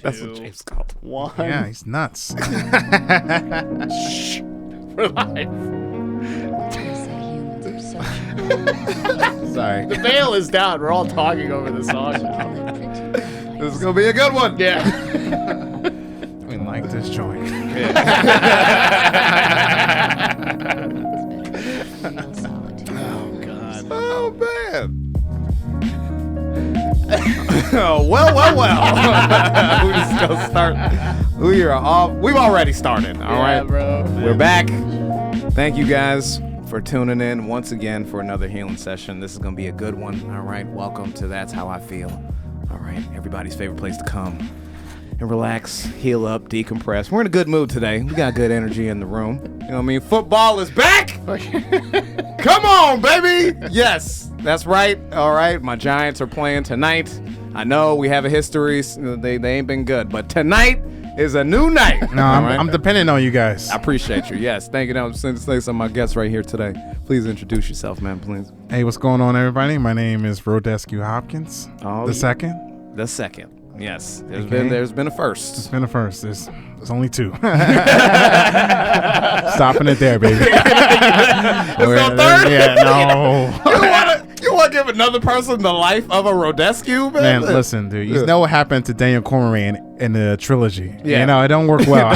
That's what James called. 1. Yeah, he's nuts. Shh. For life. Sorry. The veil is down. We're all talking over the song now. This is gonna be a good one. Yeah. We like this joint. Oh, God. Oh man. Oh, well. We just gonna start. We are off. We've already started. All right, bro. We're back. Thank you guys for tuning in once again for another healing session. This is gonna be a good one. All right. Welcome to That's How I Feel. All right. Everybody's favorite place to come and relax, heal up, decompress. We're in a good mood today. We got good energy in the room. You know what I mean? Football is back. Come on, baby. Yes, that's right. All right. My Giants are playing tonight. I know we have a history. They ain't been good, but tonight is a new night. No, I'm depending on you guys. I appreciate you. Yes, thank you. Now, since some of my guests right here today, please introduce yourself, man, please. Hey, what's going on, everybody? My name is Rodescu Hopkins. The second. The second. Yes, there's been a first. It's been a first. There's only 2. Stopping it there, baby. There's no third? Yeah, no. You want to give another person the life of a Rodescu, man? Man, listen, dude. You know what happened to Daniel Cormier in the trilogy. Yeah. You know, it don't work well.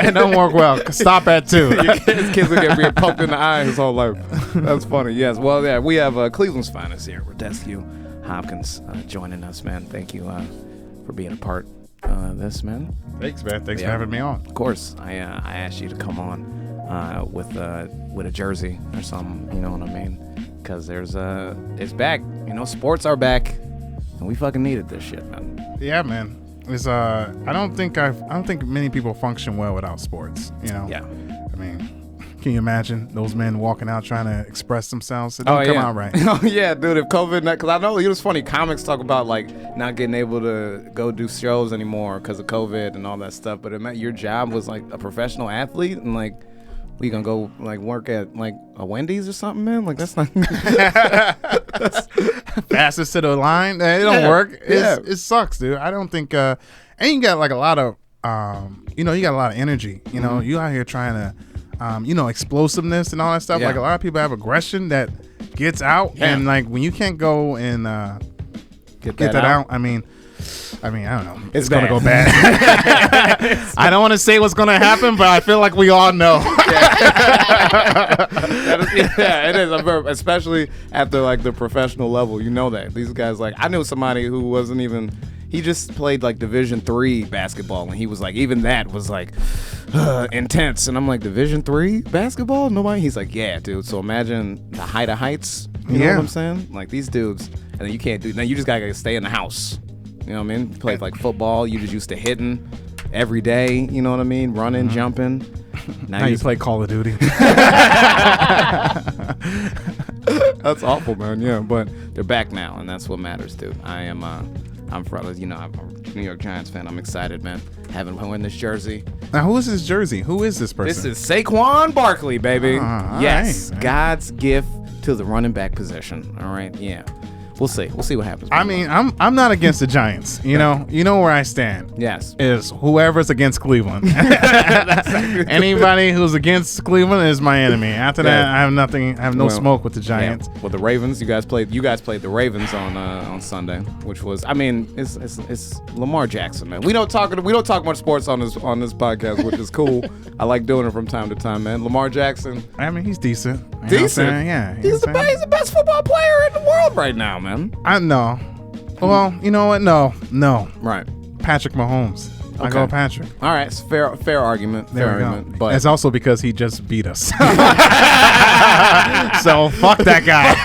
It don't work well. Stop at 2. His kids are getting poked in the eye his whole life. That's funny. Yes. Well, yeah, we have Cleveland's finest here, Rodescu Hopkins, joining us, man. Thank you for being a part of this, man. Thanks, man. Thanks for having me on. Of course. I asked you to come on with a jersey or something, you know what I mean? Because it's back. You know, sports are back, and we fucking needed this shit, man. Yeah, man. It's I don't think many people function well without sports. You know. Yeah. I mean, can you imagine those men walking out trying to express themselves? It don't come out right. Oh yeah, dude. If COVID, because I know it was funny. Comics talk about like not getting able to go do shows anymore because of COVID and all that stuff. But it meant your job was like a professional athlete, and like we gonna go like work at like a Wendy's or something, man. Like that's not that's fastest to the line. It don't work. It sucks, dude. I don't think. And you got like a lot of, you got a lot of energy. You know, you out here trying to. Explosiveness and all that stuff. Yeah. Like a lot of people have aggression that gets out, and like when you can't go and get that out. I mean, I don't know. It's gonna go bad. I don't want to say what's gonna happen, but I feel like we all know. It is. Especially at the professional level. You know that these guys. Like I knew somebody who wasn't even. He just played like Division III basketball, and he was like, even that was like intense. And I'm like, Division III basketball? Nobody? He's like, yeah, dude. So imagine the height of heights. You know what I'm saying? Like these dudes, and then you can't do. Now you just gotta stay in the house. You know what I mean? You played like football. You just used to hitting every day. You know what I mean? Running, jumping. Now you play Call of Duty. That's awful, man. Yeah, but they're back now, and that's what matters, dude. I'm from, I'm a New York Giants fan. I'm excited, man. Having worn this jersey. Now, who is this jersey? Who is this person? This is Saquon Barkley, baby. Yes, right. God's gift to the running back position. All right, yeah. We'll see. We'll see what happens. I mean, I'm not against the Giants. You know where I stand. Yes. Is whoever's against Cleveland. Anybody who's against Cleveland is my enemy. After that, I have nothing. I have no smoke with the Giants. Yeah. Well, the Ravens. You guys played the Ravens on Sunday, which was. I mean, it's Lamar Jackson, man. We don't talk much sports on this podcast, which is cool. I like doing it from time to time, man. Lamar Jackson. I mean, he's decent. Decent. Yeah. He's the best football player in the world right now, man. I know. Well, you know what? No. Right. Patrick Mahomes. I go Patrick. All right. It's fair argument. Fair argument. But it's also because he just beat us. So fuck that guy.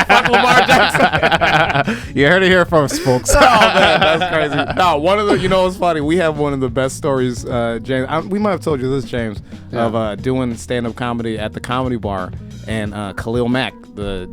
Fuck Lamar Jackson. You heard it here first, folks. Oh man, that's crazy. No, one of the. You know what's funny? We have one of the best stories, James. We might have told you this, James, of doing stand-up comedy at the Comedy Bar. and Khalil Mack, the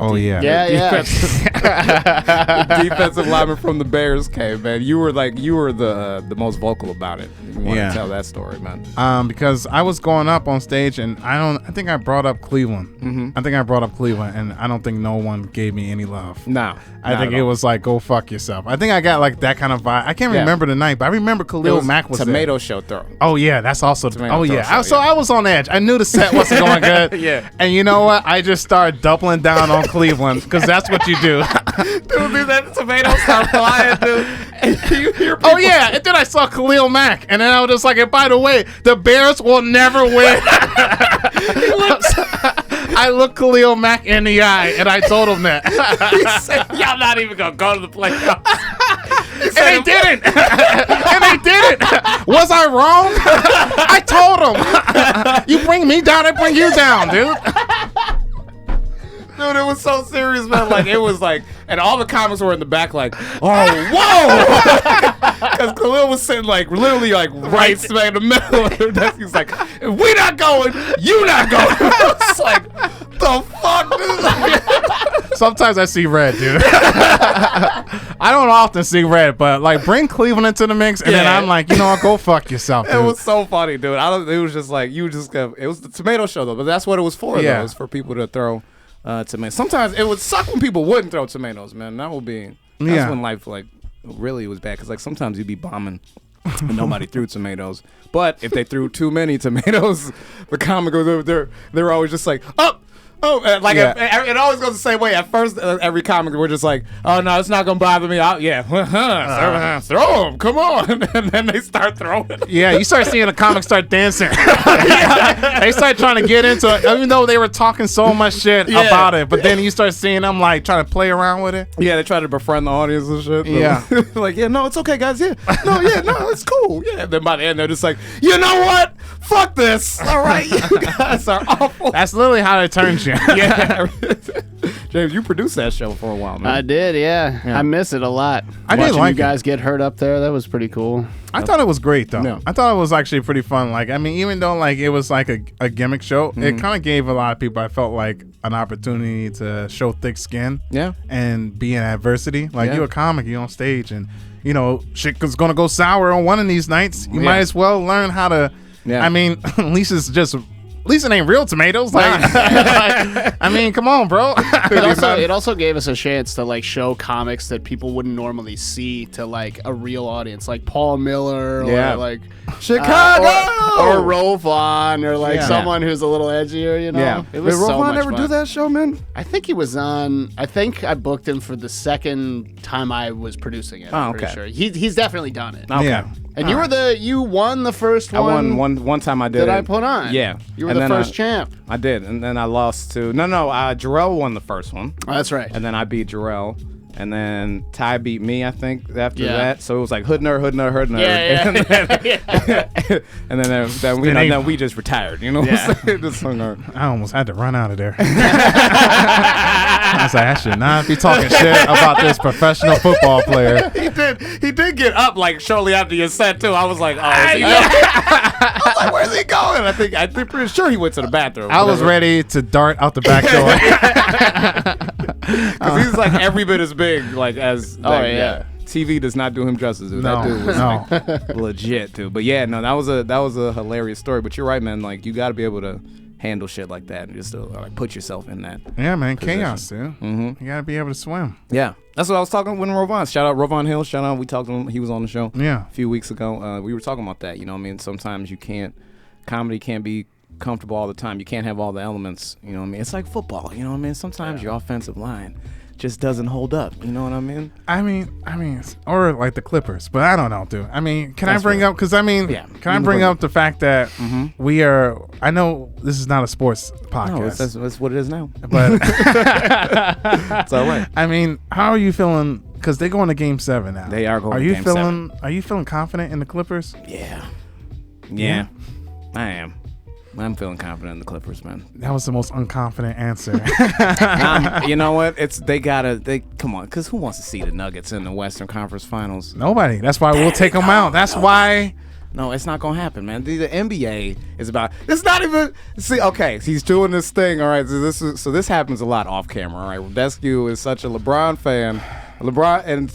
defensive lineman from the Bears came, man. You were the most vocal about it. You want to tell that story, man? Because I was going up on stage, and I think I brought up Cleveland. Mm-hmm. I think I brought up Cleveland, and I don't think no one gave me any love. No, I think it was like, go fuck yourself. I think I got like that kind of vibe. I can't remember the night, but I remember Khalil Mack was tomato there. show throw. Oh yeah, that's also. Tomato throw show, So I was on edge. I knew the set wasn't going good. Yeah. And you know what? I just started doubling down on Cleveland because that's what you do. Dude, that tomato start flying, dude. And you hear people. Oh yeah, and then I saw Khalil Mack, and then I was just like, and by the way, the Bears will never win. I looked Khalil Mack in the eye, and I told him that. He said, y'all not even going to go to the playoffs. And they didn't. And they didn't. Was I wrong? I told them. You bring me down, I bring you down, dude. Dude, it was so serious, man. Like, it was like, and all the comics were in the back like, oh, whoa. Because Khalil was sitting like, literally like right smack in the middle of the desk. He's like, if we not going, you not going. It's like, the fuck, dude? Sometimes I see red, dude. I don't often see red, but like bring Cleveland into the mix, and then I'm like, you know what, go fuck yourself, dude. It was so funny, dude. It was just like, it was the tomato show, though, but that's what it was for, though. It was for people to throw tomatoes. Sometimes it would suck when people wouldn't throw tomatoes, man. That's when life like really was bad, because like sometimes you'd be bombing and nobody threw tomatoes. But if they threw too many tomatoes, the comic goes over there. They're always just like, it always goes the same way. At first, every comic we're just like, oh no, it's not gonna bother me. Throw them, come on, and then they start throwing. Yeah, you start seeing the comics start dancing. They start trying to get into it, even though they were talking so much shit about it. But then you start seeing them like trying to play around with it. Yeah, they try to befriend the audience and shit. Yeah, like no, it's okay, guys. No, it's cool. Yeah, and then by the end they're just like, you know what? Fuck this. All right, you guys are awful. That's literally how it turns you. Yeah. James, you produced that show for a while, man. I did, yeah. I miss it a lot. I did like you guys get hurt up there. That was pretty cool. I thought it was great, though. No. I thought it was actually pretty fun. Like, I mean, even though like it was like a gimmick show, it kind of gave a lot of people, I felt like, an opportunity to show thick skin. Yeah. And be in adversity. Like, you're a comic, you're on stage, and you know shit is gonna go sour on one of these nights. You might as well learn how to. Yeah. I mean, at least it ain't real tomatoes. Like, I mean, come on, bro. It also gave us a chance to like show comics that people wouldn't normally see to like a real audience, like Paul Miller or like Chicago or Rovon or like someone who's a little edgier, you know. Yeah. It was Did so Rovon much ever fun. do that show, man? I think he was on. I think I booked him for the second time I was producing it. I'm pretty sure he's definitely done it. Okay. Yeah. And you won the first one. I won one time. I did. That I put on. Yeah, you were the first champ. I did, and then I lost to Jarrell won the first one. Oh, that's right. And then I beat Jarrell, and then Ty beat me, I think, after that. So it was like Hoodner. Yeah. And then we just retired. You know, just hung out. I almost had to run out of there. I was like, I should not be talking shit about this professional football player. He did get up like shortly after your set too. I was like, I was like, where's he going? I'm pretty sure he went to the bathroom. I was ready to dart out the back door. Because he's like every bit as big as TV does not do him justice, dude. That dude was like, legit, dude. But yeah, no, that was a hilarious story. But you're right, man. Like, you got to be able to handle shit like that and just like put yourself in that. Yeah, man, chaos, dude. You gotta be able to swim. Yeah, that's what I was talking with Rovon. Shout out Rovon Hill. Shout out. We talked to him. He was on the show. Yeah, a few weeks ago. We were talking about that. You know what I mean? Sometimes comedy can't be comfortable all the time. You can't have all the elements. You know what I mean? It's like football. You know what I mean? Sometimes your offensive line just doesn't hold up. You know what I mean? I mean, or like the Clippers, but I don't know, dude. I mean, can I bring up the fact that we are? I know this is not a sports podcast. No, that's what it is now. But it's all right. I mean, how are you feeling? Because they're going to Game 7 now. They are going. to Game 7. Are you feeling confident in the Clippers? Yeah, I am. I'm feeling confident in the Clippers, man. That was the most unconfident answer. You know what? Come on, because who wants to see the Nuggets in the Western Conference Finals? Nobody. That's why we'll take them out. That's why No, it's not gonna happen, man. The NBA is about. It's not even. See, okay, he's doing this thing. All right, so this happens a lot off camera. All right, Rodescu is such a LeBron fan,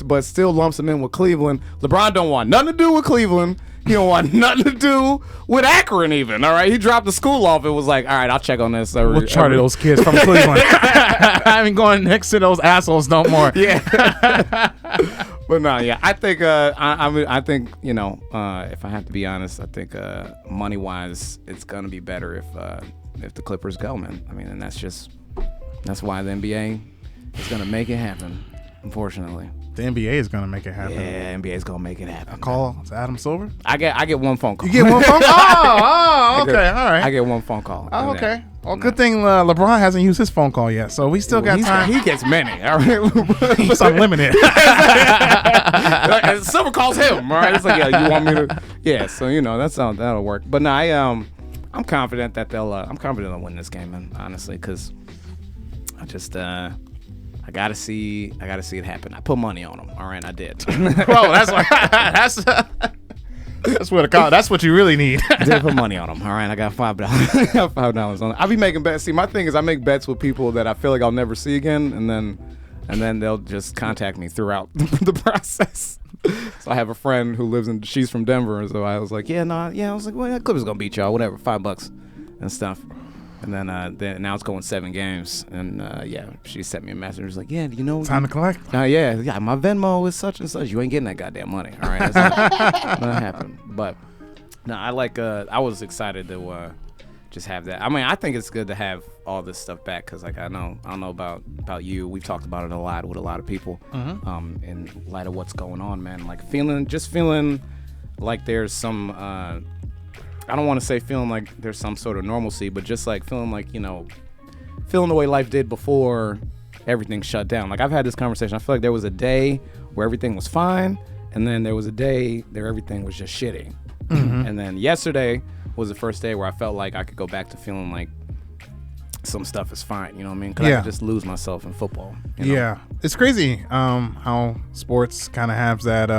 but still lumps him in with Cleveland. LeBron don't want nothing to do with Cleveland. He don't want nothing to do with Akron even. All right, he dropped the school off. It was like, all right, I'll check on this. We'll charter those kids from Cleveland. I ain't going next to those assholes no more. Yeah. But no, yeah, I think I think if I have to be honest, I think money wise, it's gonna be better if the Clippers go, man. I mean, and that's why the NBA is gonna make it happen. Unfortunately, the NBA is gonna make it happen. Yeah, NBA is gonna make it happen. A call to Adam Silver. I get one phone call. You get one phone call. Oh, okay, all right. I get one phone call. Oh, okay. Well, good thing LeBron hasn't used his phone call yet, so we still got time. He gets many. All right, he's unlimited. Silver calls him. All right, it's like, yeah, you want me to? Yeah, so that'll work. But no, I'm confident that I'm confident they'll win this game, man. Honestly, because I just I gotta see it happen. I put money on them. All right, I did. Bro, that's what you really need. I did put money on them. All right, I got $5. I got $5 on it. I'll be making bets. See, my thing is I make bets with people that I feel like I'll never see again, and then they'll just contact me throughout the process. So I have a friend who she's from Denver, and so I was like, I was like, well, Clippers gonna beat y'all, whatever, $5 and stuff. And then now it's going 7 games, and she sent me a message. She was like, yeah, time to collect. Yeah, my Venmo is such and such. You ain't getting that goddamn money. All right, that's not gonna happen. But no, I was excited to just have that. I mean, I think it's good to have all this stuff back because, like, I don't know about you. We've talked about it a lot with a lot of people. Mm-hmm. In light of what's going on, man. Like feeling like there's some. I don't want to say feeling like there's some sort of normalcy, but just like feeling like, feeling the way life did before everything shut down. Like I've had this conversation. I feel like there was a day where everything was fine, and then there was a day where everything was just shitty. Mm-hmm. And then yesterday was the first day where I felt like I could go back to feeling like some stuff is fine, you know what I mean? Because I could just lose myself in football. Yeah, it's crazy how sports kind of has that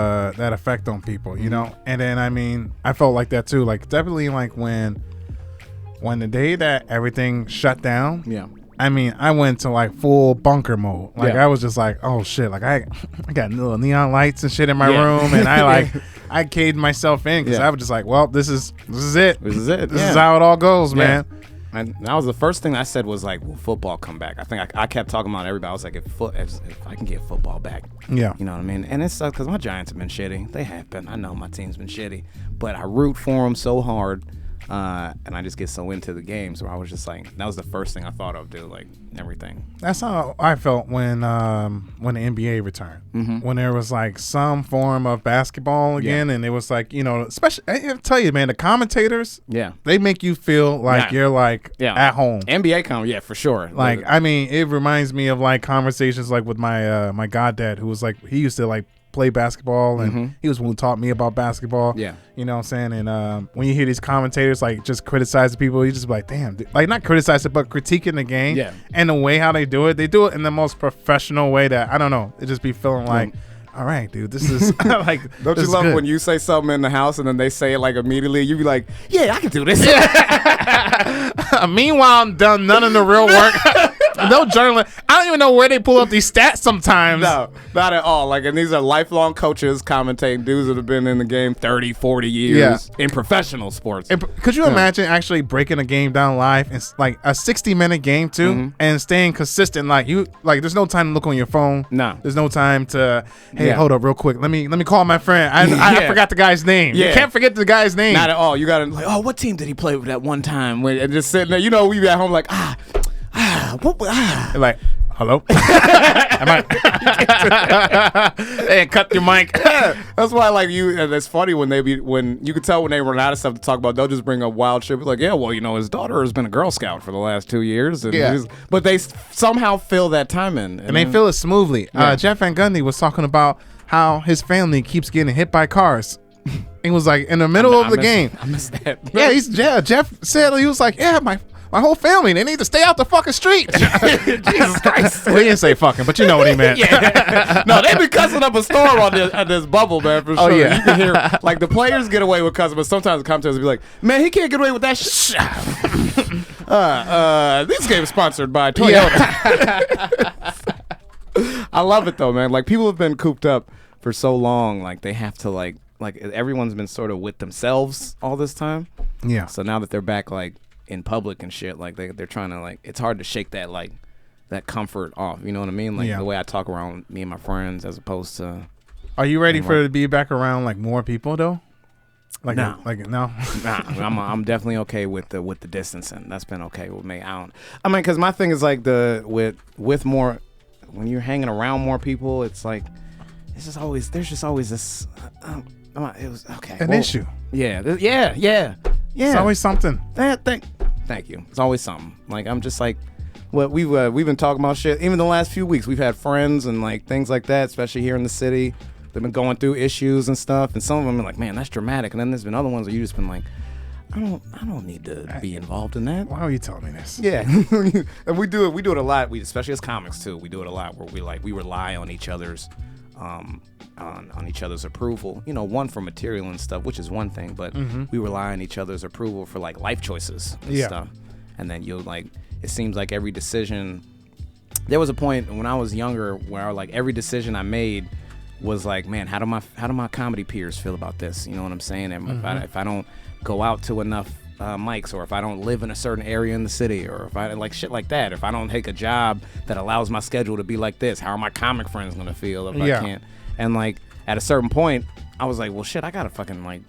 effect on people, you know. And then I mean, I felt like that too. Like definitely, like when the day that everything shut down. Yeah. I mean, I went to like full bunker mode. Like I was just like, oh shit! Like I got little neon lights and shit in my room, and I caged myself in because I was just like, well, this is it. This is how it all goes, man. And that was the first thing I said was like, will football come back? I think I kept talking about everybody. I was like, if I can get football back, you know what I mean? And it sucks because my Giants have been shitty. They have been. I know my team's been shitty, but I root for them so hard, and I just get so into the games where I was just like, that was the first thing I thought of, dude. Like everything. That's how I felt when the NBA returned. Mm-hmm. When there was like some form of basketball again, and it was like, especially I tell you, man, the commentators, they make you feel like you're like at home. NBA for sure. Like I mean, it reminds me of like conversations like with my my goddad, who was like, he used to like play basketball, and he was one who taught me about basketball. Yeah, you know what I'm saying? And when you hear these commentators like just criticizing people, you just be like, damn, dude. Like not criticizing, but critiquing the game. Yeah, and the way how they do it in the most professional way that I don't know. It just be feeling like, all right, dude, this is like. Don't you love good. When you say something in the house and then they say it like immediately? You be like, yeah, I can do this. Meanwhile, I'm done none of the real work. No journalist. I don't even know where they pull up these stats sometimes. No, not at all. Like, and these are lifelong coaches commentating, dudes that have been in the game 30, 40 years in professional sports. Could you imagine actually breaking a game down live and like a 60-minute game too, and staying consistent? Like there's no time to look on your phone. No, there's no time to. Hey, hold up, real quick. Let me call my friend. I forgot the guy's name. Yeah. You can't forget the guy's name. Not at all. You gotta like, oh, what team did he play with that one time? And just sitting there, we be at home like like, hello? Hey, cut your mic. That's why, like, and it's funny when you could tell when they run out of stuff to talk about, they'll just bring up wild shit. Like, yeah, well, his daughter has been a Girl Scout for the last 2 years. And but they somehow fill that time in. And they fill it smoothly. Yeah. Jeff Van Gundy was talking about how his family keeps getting hit by cars. He was like, in the middle of the game. I missed that. Yeah, Jeff said, he was like, yeah, my my whole family, they need to stay out the fucking street. Jesus Christ. Well, he didn't say fucking, but you know what he meant. Yeah. No, they be cussing up a storm on this bubble, man, for sure. Yeah. You can hear, like, the players get away with cussing, but sometimes the commentators be like, man, he can't get away with that shit. This game is sponsored by Toyota. I love it, though, man. Like, people have been cooped up for so long. Like, they have to, like everyone's been sort of with themselves all this time. Yeah. So now that they're back, like, in public and shit, like, they're trying to, like, it's hard to shake that, like, that comfort off. You know what I mean? Like, the way I talk around me and my friends as opposed to... Are you ready for it to be back around, like, more people, though? Like, no. No? Nah, I'm definitely okay with the distancing. That's been okay with me. I mean, because my thing is, like, with more... When you're hanging around more people, it's like... There's just always this... it was okay. An issue. Yeah. It's always something. Thank you. It's always something. Like, I'm just like, what we've been talking about shit. Even the last few weeks, we've had friends and like things like that, especially here in the city. They've been going through issues and stuff, and some of them are like, man, that's dramatic. And then there's been other ones where you just been like, I don't need to be involved in that. Why are you telling me this? Yeah, and we do it a lot. We especially as comics too. We do it a lot where we rely on each other's. On each other's approval, you know, one for material and stuff, which is one thing, but we rely on each other's approval for like life choices and stuff. And then you'll like, it seems like every decision, there was a point when I was younger where like every decision I made was like, man, how do my comedy peers feel about this? You know what I'm saying? And if I don't go out to enough mics, or if I don't live in a certain area in the city, or if I like shit like that, if I don't take a job that allows my schedule to be like this, how are my comic friends gonna feel if I can't? And like at a certain point, I was like, well, shit, I gotta fucking like,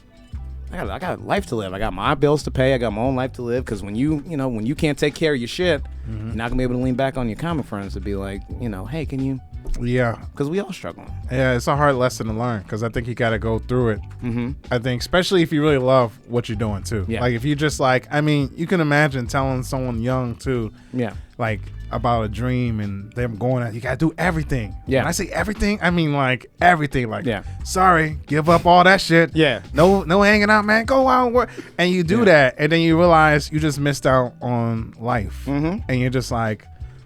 I got life to live. I got my bills to pay. I got my own life to live. Because when you can't take care of your shit, you're not gonna be able to lean back on your comic friends to be like, you know, hey, can you? Yeah. Because we all struggling. Yeah, it's a hard lesson to learn because I think you got to go through it. I think, especially if you really love what you're doing too. Yeah. Like if you just like, I mean, you can imagine telling someone young too. Yeah. Like about a dream and them going out, you got to do everything. Yeah. When I say everything, I mean like everything. Like, sorry, give up all that shit. Yeah. No hanging out, man. Go out and work. And you do that, and then you realize you just missed out on life. And you're just like,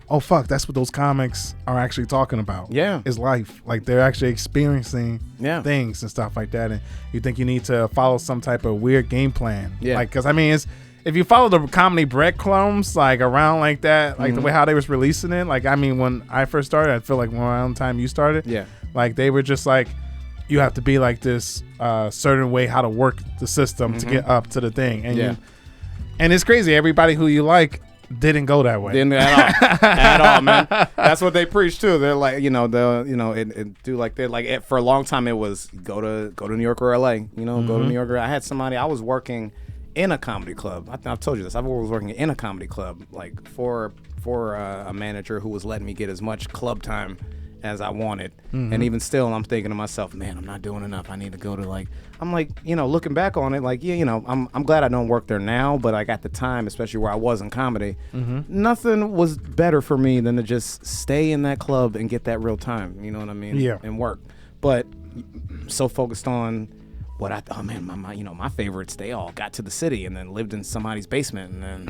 oh fuck, that's what those comics are actually talking about. Yeah, is life. Like they're actually experiencing things and stuff like that, and you think you need to follow some type of weird game plan. Yeah, like because I mean, if you follow the comedy breadcrumbs like around like that, like the way how they was releasing it, like I mean, when I first started, I feel like around the time you started, like they were just like, you have to be like this certain way how to work the system to get up to the thing, and and it's crazy. Everybody who you like didn't go that way. Didn't at all, man. That's what they preach too. They're like, it do like that. Like for a long time, it was go to New York or LA. You know, go to New York. I had somebody. I was working in a comedy club. I've told you this. I was working in a comedy club, like for a manager who was letting me get as much club time as I wanted. And even still, I'm thinking to myself, man, I'm not doing enough. I need to go to like, I'm like, looking back on it, like, I'm glad I don't work there now, but like at the time, especially where I was in comedy, nothing was better for me than to just stay in that club and get that real time, you know what I mean? Yeah. And work. But so focused on what I thought, oh man, my favorites, they all got to the city and then lived in somebody's basement and then,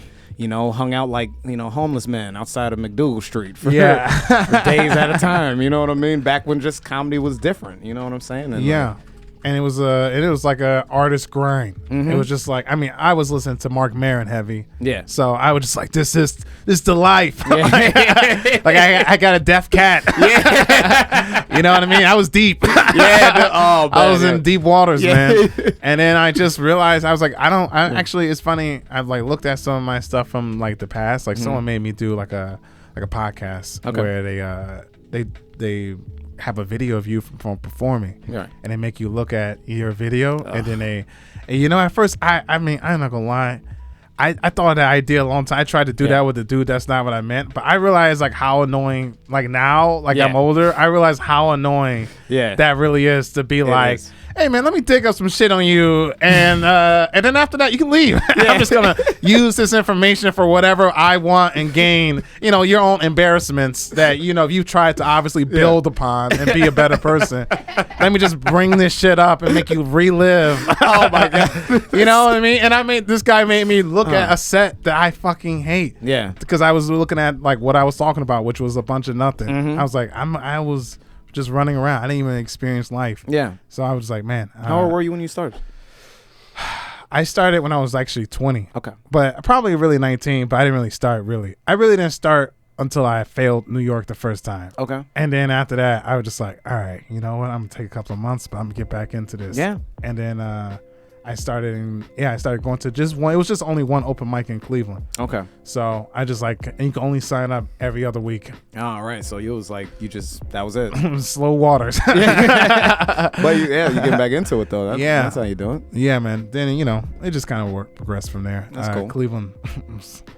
hung out like, homeless men outside of McDougal Street for days at a time. You know what I mean? Back when just comedy was different. You know what I'm saying? And and it was like a artist grind. It was just like, I mean, I was listening to Mark Maron heavy. Yeah. So I was just like, this is the life. Yeah. like I got a deaf cat. Yeah. You know what I mean? I was deep. I was in deep waters, man. And then I just realized I was like, actually, it's funny. I've like looked at some of my stuff from like the past. Like someone made me do like a podcast where they have a video of you from performing, and they make you look at your video, and then at first I mean I'm not gonna lie, I thought of that idea a long time. I tried to do that with the dude. That's not what I meant, but I realized like how annoying, like now, like I'm older, I realize how annoying that really is to be like, hey man, let me dig up some shit on you, and then after that you can leave. I'm just gonna use this information for whatever I want and gain, your own embarrassments that you've tried to obviously build upon and be a better person. Let me just bring this shit up and make you relive. Oh my god, you know what I mean? And this guy made me look at a set that I fucking hate. Yeah, because I was looking at like what I was talking about, which was a bunch of nothing. I was like, I was just running around. I didn't even experience life. Yeah. So I was like, man. How old were you when you started? I started when I was actually 20. Okay. But probably really 19, but I didn't really start really. I really didn't start until I failed New York the first time. Okay. And then after that, I was just like, all right, you know what? I'm going to take a couple of months, but I'm going to get back into this. Yeah. And then I started going to just one. It was just only one open mic in Cleveland. Okay. So I just and you can only sign up every other week. All right. So you was like, that was it. Slow waters. But you getting back into it though. That's how you do it. Yeah, man. Then it just kind of progressed from there. That's cool. Cleveland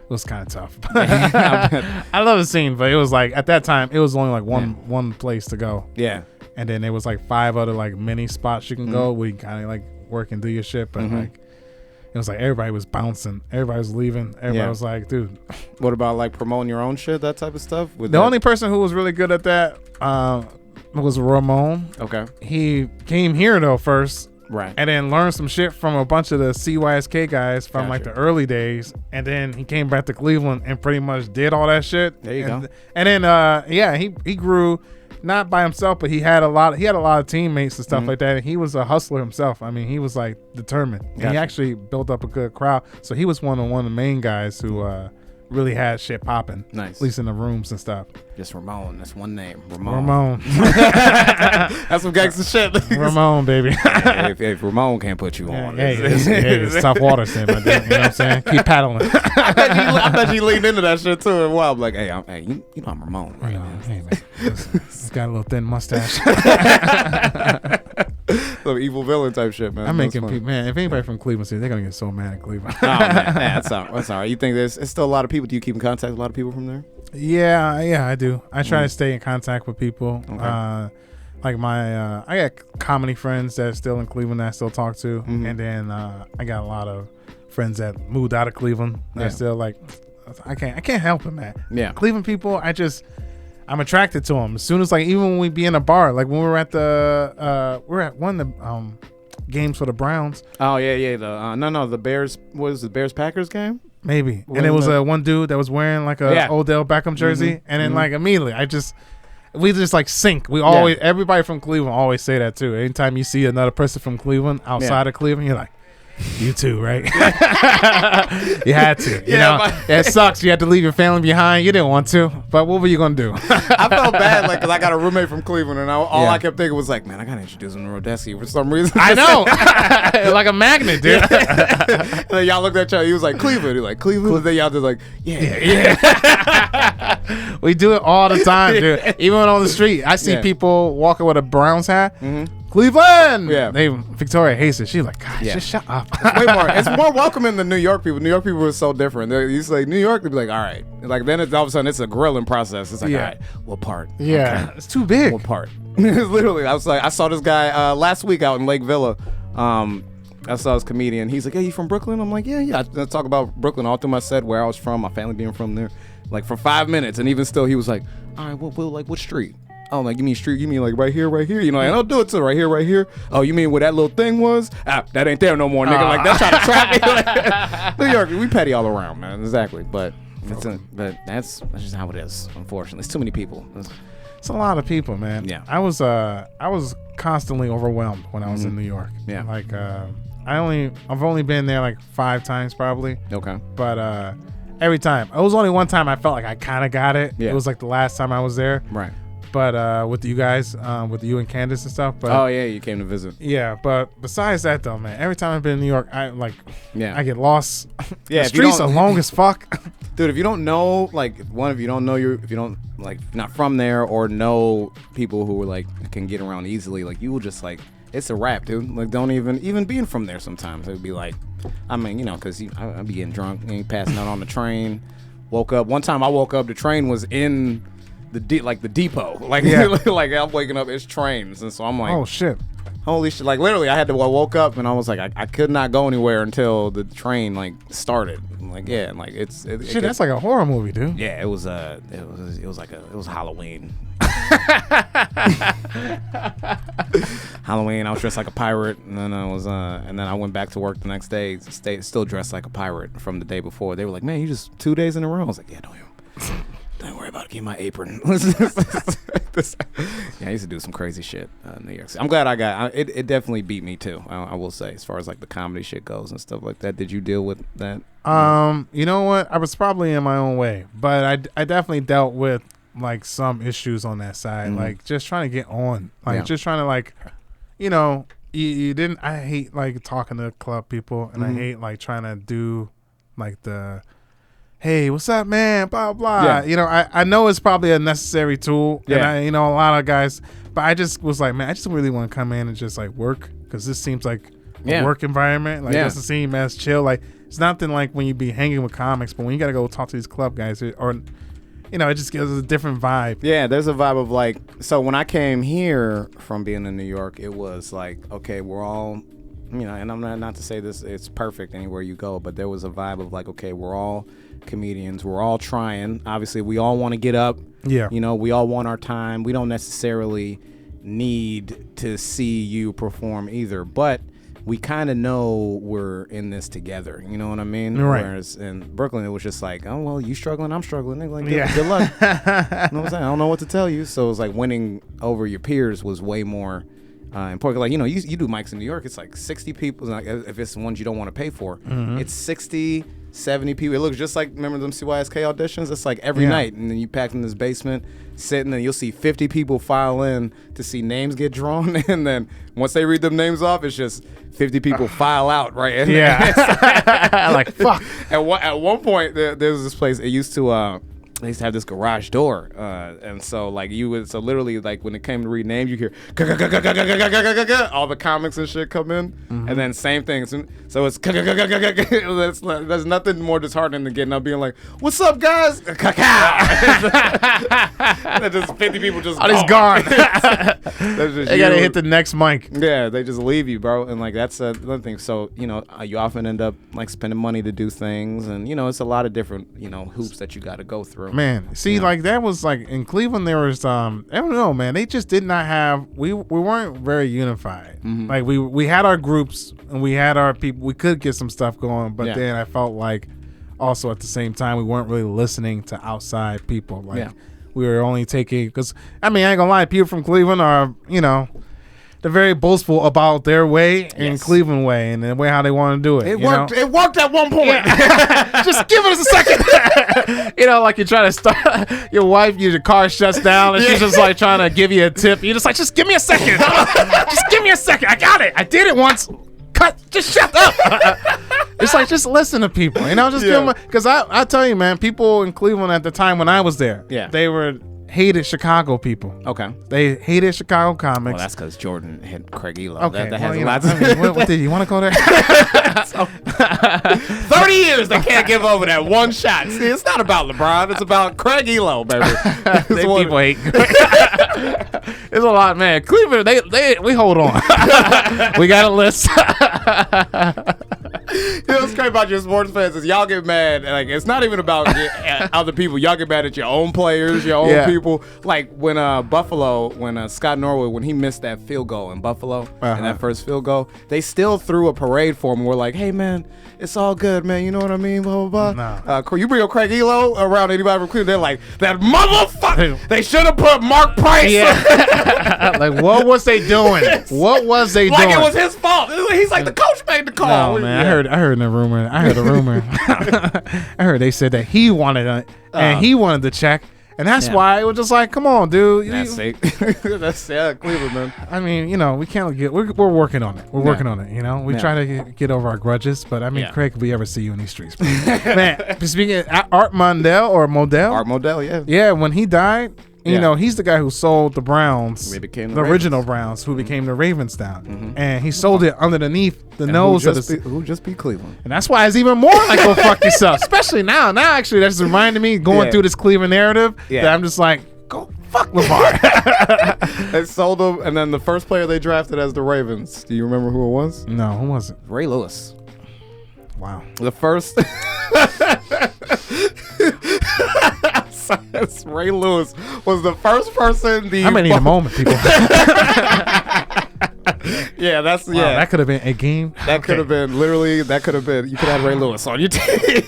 was kind of tough. I love the scene, but it was like at that time it was only like one place to go. Yeah. And then there was like 5 other like mini spots you can go where you kind of like work and do your shit, but like it was like everybody was bouncing, everybody was leaving, everybody was like, dude. What about like promoting your own shit, that type of stuff? Only person who was really good at that was Ramon. Okay. He came here though first, right, and then learned some shit from a bunch of the CYSK guys from like the early days, and then he came back to Cleveland and pretty much did all that shit. There you go. And then he grew. Not by himself, but he had a lot of teammates and stuff like that. And he was a hustler himself. I mean, he was like determined. Gotcha. And he actually built up a good crowd. So he was one of the main guys who really had shit popping. Nice. At least in the rooms and stuff. Just Ramon. That's one name. Ramon. That's some gangster shit. Ramon, baby. If Ramon can't put you on. It's tough water, Sam. You know what I'm saying? Keep paddling. I bet you leaned into that shit too. And I'm like, hey, you know I'm Ramon, right? Hey, man. He's got a little thin mustache. Little evil villain type shit, man. I'm making people, man. If anybody from Cleveland sees, they're gonna get so mad at Cleveland. Oh man, that's all right. You think there's still a lot of people? Do you keep in contact with a lot of people from there? Yeah, I do. I try to stay in contact with people. Okay. Like I got comedy friends that are still in Cleveland that I still talk to, and then I got a lot of friends that moved out of Cleveland. They're still like, I can't help it, man. Yeah, Cleveland people, I'm attracted to them. As soon as even when we be in a bar, like when we were at we're at one of the games for the Browns. Oh yeah. The Bears. What was the Bears Packers game? Maybe. And it was one dude that was wearing like a Odell Beckham jersey, and then like immediately we just like sync. We always everybody from Cleveland always say that too. Anytime you see another person from Cleveland outside of Cleveland, you're like, you too, right? You had to. You know, it sucks. You had to leave your family behind. You didn't want to, but what were you gonna do? I felt bad, because I got a roommate from Cleveland, and all I kept thinking was like, man, I gotta introduce him to Rodescu for some reason. I know, like a magnet, dude. And then y'all looked at each other. He was like, Cleveland. He was like, Cleveland. And then y'all just like, yeah. We do it all the time, dude. Even on the street, I see people walking with a Browns hat. Cleveland. Yeah. Victoria hates it. She's like, God, just shut up. It's more welcoming than New York people. New York people are so different. You say New York, they'd be like, all right. Like then all of a sudden it's a grilling process. It's like, all right, what part? Yeah, okay. It's too big. What part? It's literally, I was like, I saw this guy last week out in Lake Villa. I saw this comedian. He's like, hey, you from Brooklyn? I'm like, yeah. I talk about Brooklyn all through my set, where I was from, my family being from there, like for 5 minutes. And even still, he was like, all right, well, like what street? Oh, like, you mean street? You mean like right here? You know, and I'll do it to right here. Oh, you mean where that little thing was? That ain't there no more, nigga. Like, that's trying to trap me. Like, New York, we petty all around, man. Exactly. But that's just how it is, unfortunately. It's too many people. It's a lot of people, man. Yeah. I was constantly overwhelmed when I was in New York. Yeah. Like, I've only been there like 5 times probably. Okay. But every time, it was only one time I felt like I kind of got it. Yeah. It was like the last time I was there. Right. But with you guys, with you and Candace and stuff. But, oh yeah, you came to visit. Yeah, but besides that though, man, every time I've been in New York, I get lost. Yeah, the streets are long as fuck. Dude, if you don't know, like, if you don't know if you don't, like, not from there or know people who like can get around easily, like, you will just like, it's a wrap, dude. Like, don't even being from there sometimes, it would be like, I mean, you know, because I'd be getting drunk and passing out on the train. Woke up one time. I woke up. The train was in the depot. Like, like I'm waking up. It's trains, and so I'm like, oh shit. Holy shit! Like literally, I woke up and I was like, I could not go anywhere until the train like started. I'm like yeah, and like shit. That's like a horror movie, dude. Yeah, it was Halloween. Halloween. I was dressed like a pirate, and then I went back to work the next day, still dressed like a pirate from the day before. They were like, "Man, you just 2 days in a row." I was like, "Yeah, don't worry about it. Keep my apron." Yeah, I used to do some crazy shit in New York City. I'm glad I got it. It definitely beat me too. I will say, as far as like the comedy shit goes and stuff like that. Did you deal with that? You know what? I was probably in my own way, but I definitely dealt with like some issues on that side, like just trying to get on, like just trying to like, you know, you didn't. I hate like talking to club people, and I hate like trying to do like the. Hey, what's up, man? Blah, blah. Yeah. You know, I know it's probably a necessary tool. Yeah. And a lot of guys, but I just was like, man, I just really want to come in and just like work because this seems like a work environment. Like, it doesn't seem as chill. Like, it's nothing like when you be hanging with comics, but when you got to go talk to these club guys or, it just gives us a different vibe. Yeah, there's a vibe of like, so when I came here from being in New York, it was like, okay, we're all, and I'm not to say this, it's perfect anywhere you go, but there was a vibe of like, okay, we're all comedians, we're all trying, obviously we all want to get up, we all want our time, we don't necessarily need to see you perform either, but we kind of know we're in this together, you know what I mean? Right. Whereas in Brooklyn it was just like, oh well, you struggling, I'm struggling, they're like, good luck. You know what I'm saying? I don't know what to tell you. So it's like winning over your peers was way more important. Like, you do mics in New York, it's like 60 people, like if it's ones you don't want to pay for, it's 60, 70 people. It looks just like, remember them CYSK auditions? It's like every night, and then you pack in this basement, sitting, and you'll see 50 people file in to see names get drawn, and then once they read them names off, it's just 50 people file out, right? And like, fuck. At one point, there was this place, it used to, they used to have this garage door, and so like literally like when it came to read names, you hear all the comics and shit come in, and then same thing. So it's there's nothing more disheartening than getting up being like, "What's up, guys?" And just 50 people just gone. They gotta hit the next mic. Yeah, they just leave you, bro. And like that's another thing. So you often end up like spending money to do things, and it's a lot of different hoops that you got to go through. Man, see, like that was like in Cleveland. There was I don't know, man. They just did not have. We weren't very unified. Like we had our groups and we had our people. We could get some stuff going, but then I felt like also at the same time we weren't really listening to outside people. Like we were only taking because I ain't gonna lie, people from Cleveland are they're very boastful about their way and Cleveland way and the way how they want to do it. It worked. It worked at one point. Just give us a second. Like you're trying to start your wife, your car shuts down, and she's just like trying to give you a tip. You're just like, just give me a second. Just give me a second. I got it. I did it once. Cut. Just shut up. It's like just listen to people. Just give them because I tell you, man, people in Cleveland at the time when I was there, they hated Chicago people. Okay. They hated Chicago comics. Well, that's because Jordan hit Craig Elo. Okay. That has a lot to what did you want to go there? 30 years they can't give over that one shot. See, it's not about LeBron. It's about Craig Elo, baby. People hate. It's a lot, man. Cleveland, we hold on. We got a list. What's great about your sports fans is y'all get mad. Like it's not even about other people. Y'all get mad at your own players, your own people. Like when Buffalo, when Scott Norwood, when he missed that field goal in Buffalo, and that first field goal, they still threw a parade for him. We're like, hey man, it's all good, man. You know what I mean? Blah blah blah. You bring up Craig Elo around anybody from Cleveland, they're like, that motherfucker. They should have put Mark Price. Yeah. Like what was they doing? What was they doing? Like it was his fault. He's like the coach made the call. No, man. I heard a rumor. I heard they said that he wanted it and he wanted the check. And that's why it was just like, come on, dude. That's Cleveland, man. I mean, we can't get. We're working on it. We're working on it. We try to get over our grudges, but I mean, Craig, if we ever see you in these streets, man. Speaking of Art Modell, yeah, when he died. He's the guy who sold the Browns, the original Browns, who became the Ravens down, and he sold it underneath the nose of who just beat Cleveland, and that's why it's even more like go fuck yourself. Especially now, actually, that's reminding me going through this Cleveland narrative that I'm just like, go Fuck LeVar. They sold him, and then the first player they drafted as the Ravens. Do you remember who it was? No, who was it? Ray Lewis. Wow. The first. Ray Lewis was the first person. I may need a moment, people. Yeah, that's wow, that could have been a game. That could have been literally. That could have been. You could have Ray Lewis on your team.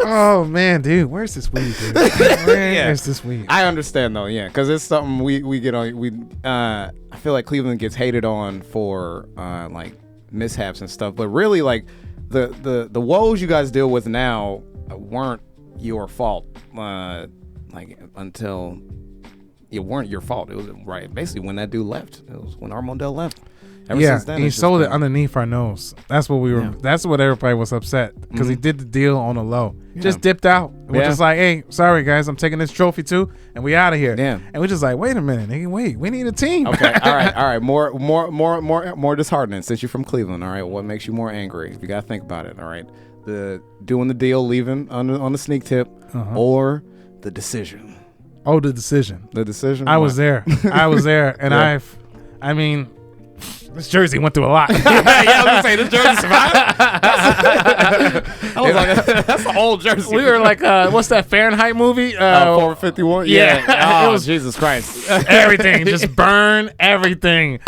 Oh man, dude, where's this weed, dude? Where's this weed? I understand though, yeah, because it's something we get on. I feel like Cleveland gets hated on for like mishaps and stuff, but really like the woes you guys deal with now weren't your fault. Like until it weren't your fault. It was right basically when that dude left. It was when Armondale left. Ever since then, he sold it underneath our nose. That's what we were. Yeah. That's what everybody was upset because he did the deal on the low. Just dipped out. We're just like, hey, sorry guys, I'm taking this trophy too, and we out of here. Yeah. And we're just like, wait a minute, nigga, wait, we need a team. Okay, all right. More disheartening since you're from Cleveland. All right, what makes you more angry? You gotta think about it. All right, the doing the deal, leaving on the sneak tip, or the decision. Oh, the decision. The decision. I was there, and I mean. This jersey went through a lot. Yeah, I was gonna say this jersey survived. I was like, that's an old jersey. We were like, what's that Fahrenheit movie? 451. Yeah. Oh, Jesus Christ! Everything, just burn everything.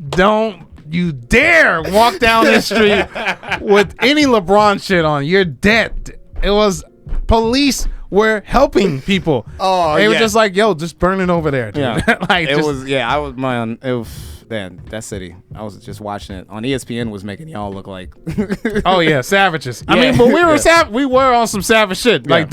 Don't you dare walk down this street with any LeBron shit on. You're dead. It was police were helping people. Oh, they were just like, yo, just burn it over there, dude. Yeah, like it was. Yeah, I was man. It was. Man, that city. I was just watching it on ESPN. Was making y'all look like. Oh yeah, savages. I mean, but we were we were on some savage shit. Like,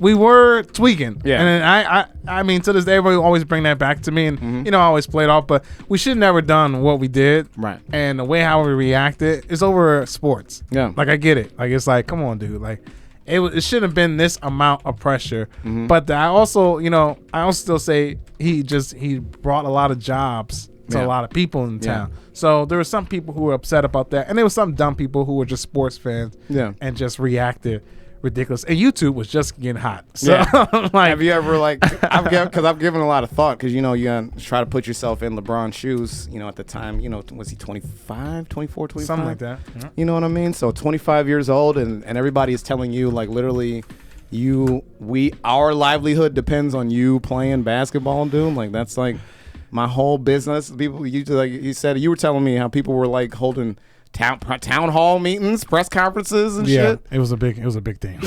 we were tweaking. Yeah. And I mean, to this day, everybody always bring that back to me, and I always play it off. But we should have never done what we did. Right. And the way how we reacted is over sports. Yeah. Like I get it. Like it's like, come on, dude. Like. It shouldn't have been this amount of pressure, but I also still say he brought a lot of jobs to a lot of people in town. So there were some people who were upset about that, and there were some dumb people who were just sports fans, and just reacted ridiculous. And YouTube was just getting hot. So like, have you ever because I've given a lot of thought because you try to put yourself in LeBron's shoes. At the time, was he 25, 24, 25? Something like that. Yeah. You know what I mean? So 25 years old, and everybody is telling you like literally, our livelihood depends on you playing basketball, dude. Like that's like my whole business. People, you said you were telling me how people were like holding town hall meetings, press conferences and shit. It was a big thing.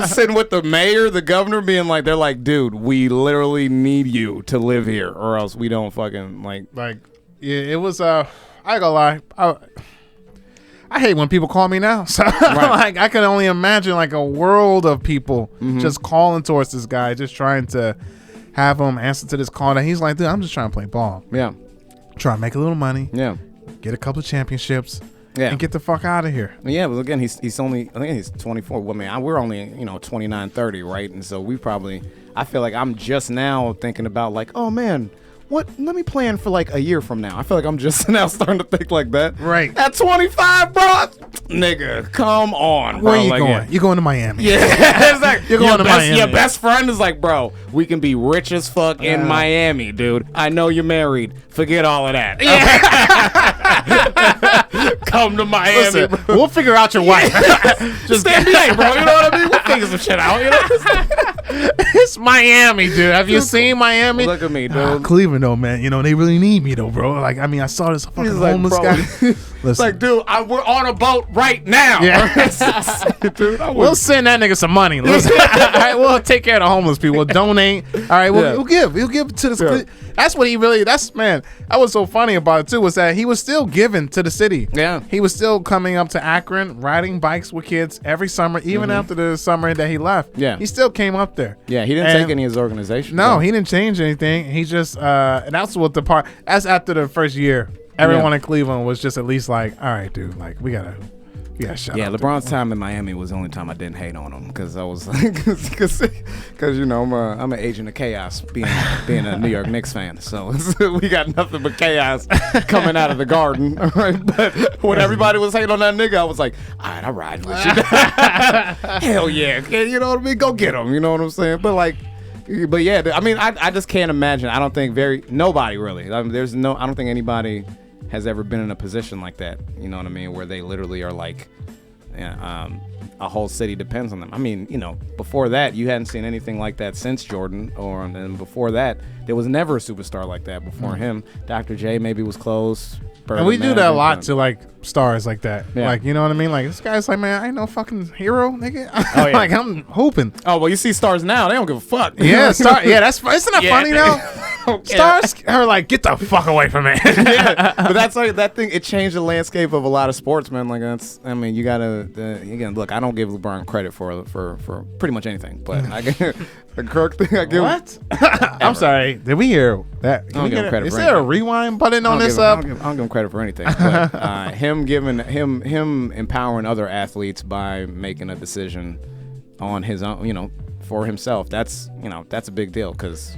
Sitting with the mayor, the governor, being like, they're like, dude, we literally need you to live here or else we don't fucking like it was I ain't gonna lie, I hate when people call me now. So like I can only imagine like a world of people just calling towards this guy, just trying to have him answer to this call that he's like, dude, I'm just trying to play ball. Yeah. Try to make a little money. Yeah. Get a couple of championships, and get the fuck out of here. Yeah, but again, he's only, I think he's 24. Well, man, we're only 29, 30, right? And so I feel like I'm just now thinking about like, oh man, let me plan for like a year from now. I feel like I'm just now starting to think like that. Right. At 25, bro, nigga, come on, bro. Where you going? You're going to Miami. Yeah, exactly. You're going to Miami. Your best friend is like, bro, we can be rich as fuck in Miami, dude. I know you're married. Forget all of that. Come to Miami. Listen, we'll figure out your wife. Just NBA, bro. You know what I mean? We'll figure some shit out. It's Miami, dude. Have you seen Miami? Look at me, dude. Cleveland, though, man. They really need me, though, bro. Like, I mean, I saw this fucking homeless guy. It's like, dude, we're on a boat right now. Yeah. Dude, we'll send that nigga some money. All right, we'll take care of the homeless people. We'll donate. All right, we'll give. We'll give to the city. That's what he really. That was so funny about it too, was that he was still giving to the city. Yeah, he was still coming up to Akron, riding bikes with kids every summer, even after the summer that he left. Yeah, he still came up there. Yeah, he didn't take any of his organization. No, he didn't change anything. He just and that's what that's after the first year. Everyone in Cleveland was just at least like, all right, dude, like we gotta shut up. Yeah, LeBron's time in Miami was the only time I didn't hate on him because I was like, because I'm an agent of chaos being a New York Knicks fan, so we got nothing but chaos coming out of the Garden. All right, but when everybody was hating on that nigga, I was like, all right, I'm riding with you. Hell yeah, you know what I mean? Go get him. You know what I'm saying? But like, But yeah, I mean, I just can't imagine. I don't think nobody really. I mean, I don't think anybody has ever been in a position like that. You know what I mean? Where they literally are like, a whole city depends on them. I mean, before that, you hadn't seen anything like that since Jordan, and before that, there was never a superstar like that before him. Dr. J maybe was close. And we do that a lot to like stars like that. Yeah. Like, you know what I mean? Like, this guy's like, man, I ain't no fucking hero, nigga. Oh, yeah. Like, I'm hooping. Oh, well, you see stars now, they don't give a fuck. Yeah, that's isn't that funny though? Stars are like, get the fuck away from me. Yeah, but that's like that thing. It changed the landscape of a lot of sports, man. Like I mean, you gotta again look. I don't give LeBron credit for pretty much anything, but I give the Kirk thing. I give what? I'm sorry. Did we hear that? I don't give him credit. Is there a rewind button on this? I don't give him credit for anything. But him empowering other athletes by making a decision on his own, for himself. That's a big deal because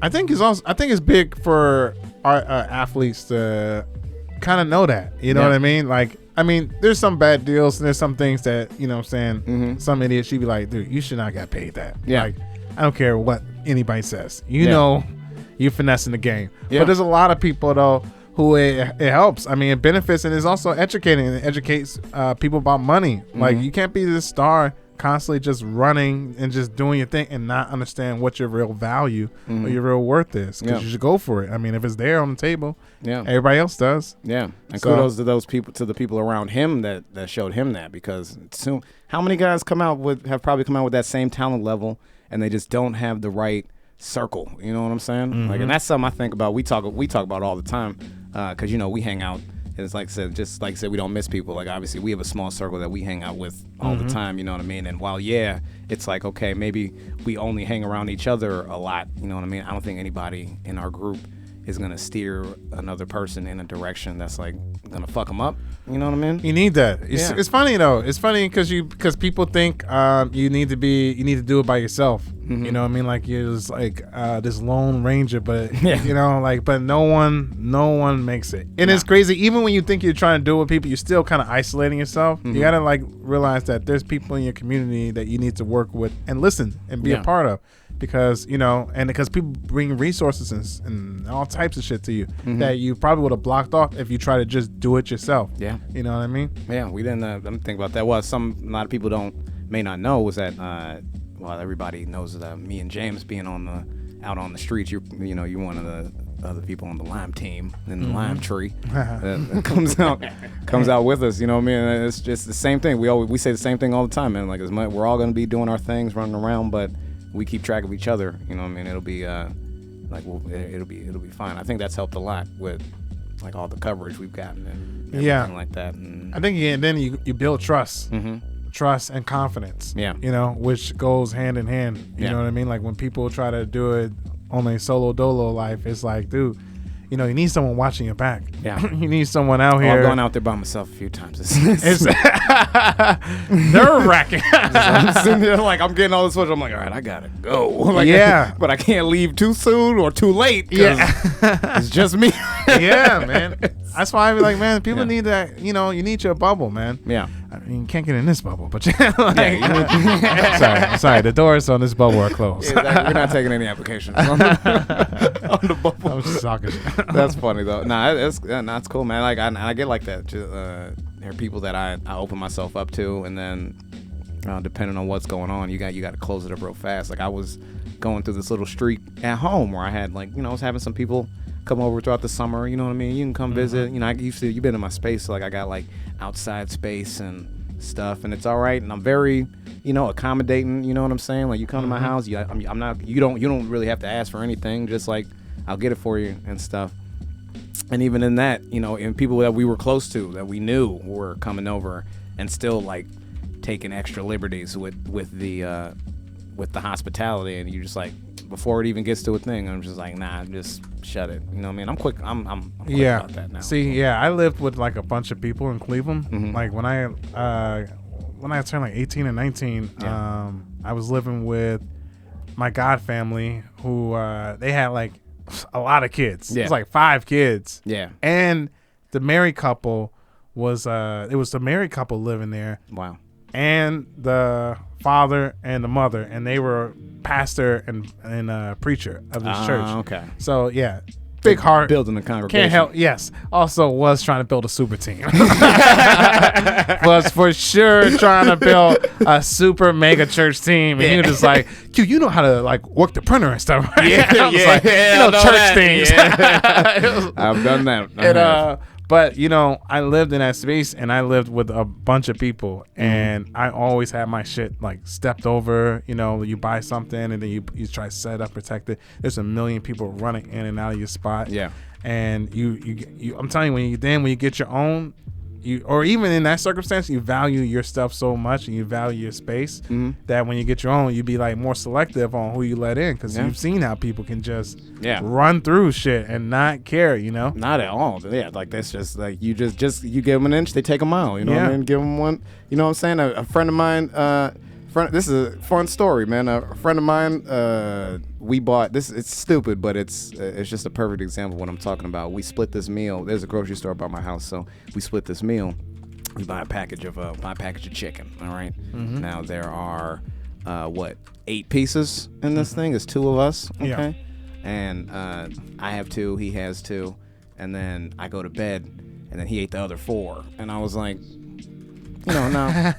I think it's big for our athletes to kind of know that. You know what I mean? Like, I mean, there's some bad deals and there's some things that, some idiot should be like, dude, you should not get paid that. Yeah. Like, I don't care what anybody says. You're finessing the game. Yeah. But there's a lot of people, though, who it helps. I mean, it benefits and it's also educating. It educates people about money. Like, you can't be this star constantly just running and just doing your thing and not understand what your real value or your real worth is, because you should go for it. I mean, if it's there on the table, everybody else does. Yeah, and kudos to those people, to the people around him that showed him that, because how many guys have probably come out with that same talent level and they just don't have the right circle. You know what I'm saying? Like, and that's something I think about. We talk about all the time because we hang out. It's like I said, we don't miss people. Like, obviously, we have a small circle that we hang out with all the time, you know what I mean? And while, it's like, okay, maybe we only hang around each other a lot, you know what I mean? I don't think anybody in our group is going to steer another person in a direction that's, like, going to fuck them up. You know what I mean? You need that. It's funny, though. It's funny because people think you need to do it by yourself. You know what I mean? Like, you're just like this lone ranger, but but no one makes it. And it's crazy. Even when you think you're trying to do it with people, you're still kind of isolating yourself. You gotta like realize that there's people in your community that you need to work with and listen and be a part of, because because people bring resources and all types of shit to you that you probably would have blocked off if you try to just do it yourself. Yeah, you know what I mean? Yeah, we didn't. I'm thinking about that. Well, a lot of people may not know was that. Well, everybody knows that me and James being out on the streets, you're one of the other people on the lime team in the lime tree that comes out with us. You know what I mean? It's just the same thing. We say the same thing all the time, man. Like, we're all gonna be doing our things, running around, but we keep track of each other. You know what I mean? It'll be it'll be fine. I think that's helped a lot with like all the coverage we've gotten and everything like that. And I think then you build trust. Trust and confidence, which goes hand in hand. You know what I mean? Like, when people try to do it on a solo dolo life, it's like, dude, you need someone watching your back. Yeah, you need someone out here. I've gone out there by myself a few times. It's nerve-wracking. I'm sitting there like, I'm getting all this footage. I'm like, all right, I gotta go. Like, but I can't leave too soon or too late. It's just me. Yeah, man. That's why I be like, man, people need that. You need your bubble, man. Yeah. I mean, you can't get in this bubble, but sorry, the doors on this bubble are closed. We're not taking any applications on the bubble. I was just talking. That's funny though. It's cool, man. Like, I get like that. There are people that I open myself up to, and then depending on what's going on, you got to close it up real fast. Like, I was going through this little streak at home where I had I was having some people come over throughout the summer. You know what I mean? You can come visit. You've been in my space, so like I got like outside space and stuff, and it's all right. And I'm very, accommodating. You know what I'm saying? Like, you come to my house, I'm not. You don't really have to ask for anything. Just like, I'll get it for you and stuff. And even in that, and people that we were close to, that we knew were coming over, and still like taking extra liberties with the hospitality, and you just like, before it even gets to a thing, I'm just like, nah, just shut it. You know what I mean? I'm quick. I'm quick about that now. See, I lived with like a bunch of people in Cleveland. Like, when I turned like 18 and 19, I was living with my god family, who they had like a lot of kids. It was like 5 kids. Yeah. And the married couple was the married couple living there. Wow. and the father and the mother, and they were pastor and preacher of this church. Okay. So yeah, big heart, building the congregation. Can't help. Yes. Also was trying to build a super team. Was for sure trying to build a super mega church team, and he was just like, "Q, you know how to like work the printer and stuff, right?" Yeah, I was like, you know, church things. Yeah. I've done that. And, but you know, I lived in that space, and I lived with a bunch of people, and I always had my shit like stepped over. You know, you buy something and then you try to set it up, protect it. There's a million people running in and out of your spot. Yeah. And you I'm telling you, when you get your own, or even in that circumstance, you value your stuff so much and you value your space that when you get your own, you be like more selective on who you let in, because you've seen how people can just run through shit and not care, you know? Not at all. Yeah, like that's just like you just you give them an inch, they take a mile. You know what I mean? Give them one. You know what I'm saying? A friend of mine. This is a fun story, man. A friend of mine. We bought this. It's stupid, but it's just a perfect example of what I'm talking about. We split this meal. There's a grocery store by my house, so we split this meal. We buy a package of chicken. All right. Mm-hmm. Now there are 8 pieces in this thing. It's 2 of us. Okay. Yeah. And I have 2. He has 2. And then I go to bed, and then he ate the other 4. And I was like, you know, no.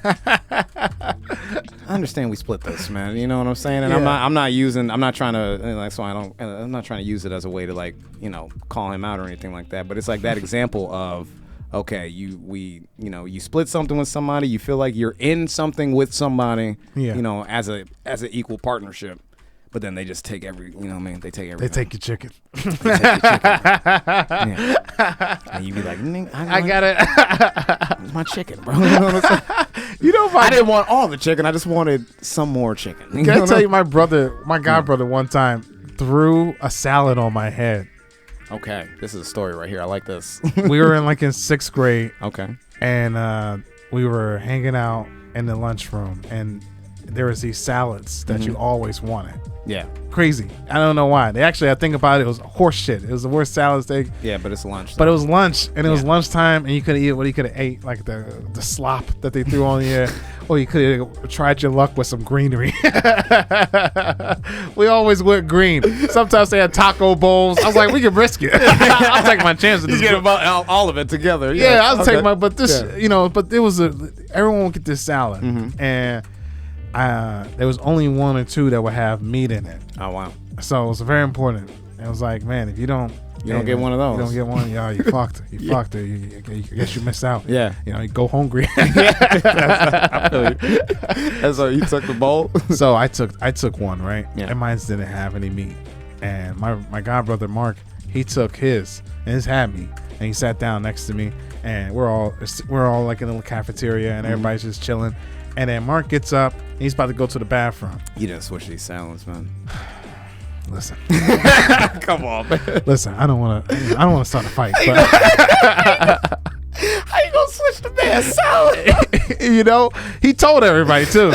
I understand we split this, man. You know what I'm saying? And I'm not trying to. That's why I'm not trying to use it as a way to like, you know, call him out or anything like that. But it's like that example of, okay, you split something with somebody. You feel like you're in something with somebody. Yeah. You know, as an equal partnership. But then they just take every, you know what I mean? They take everything. They take your chicken. Yeah. And you be like, I got it. It's my chicken, bro. You know what I'm saying? You know, I didn't want all the chicken. I just wanted some more chicken. Can I tell you, my godbrother one time threw a salad on my head. Okay. This is a story right here. I like this. We were in 6th grade. Okay. And we were hanging out in the lunchroom, and there was these salads that you always wanted. Yeah. Crazy. I don't know why. I think about it, it was horse shit. It was the worst salads they. Yeah, but it's lunch. But it was lunch, and it was lunchtime, and you could eat what you could have ate, like the slop that they threw on you, or you could have tried your luck with some greenery. We always went green. Sometimes they had taco bowls. I was like, we can risk it. I'll take my chances. You get about all of it together. Yeah, I'll take my. But this, you know, but there was everyone would get this salad, and. There was only 1 or 2 that would have meat in it. Oh wow! So it was very important. It was like, man, if you don't get one of those. You don't get one. You fucked. You fucked it. I guess you missed out. Yeah. You know, you go hungry. I feel you. And so you took the bowl. So I took one, right? Yeah. And mine didn't have any meat. And my godbrother Mark, he took his, and his had meat. And he sat down next to me, and we're all like in a little cafeteria, and everybody's just chilling. And then Mark gets up, and he's about to go to the bathroom. You didn't switch these salads, man. Listen. Come on, man. Listen, I don't want to start a fight. But how you gonna switch the damn salad? You know, he told everybody too.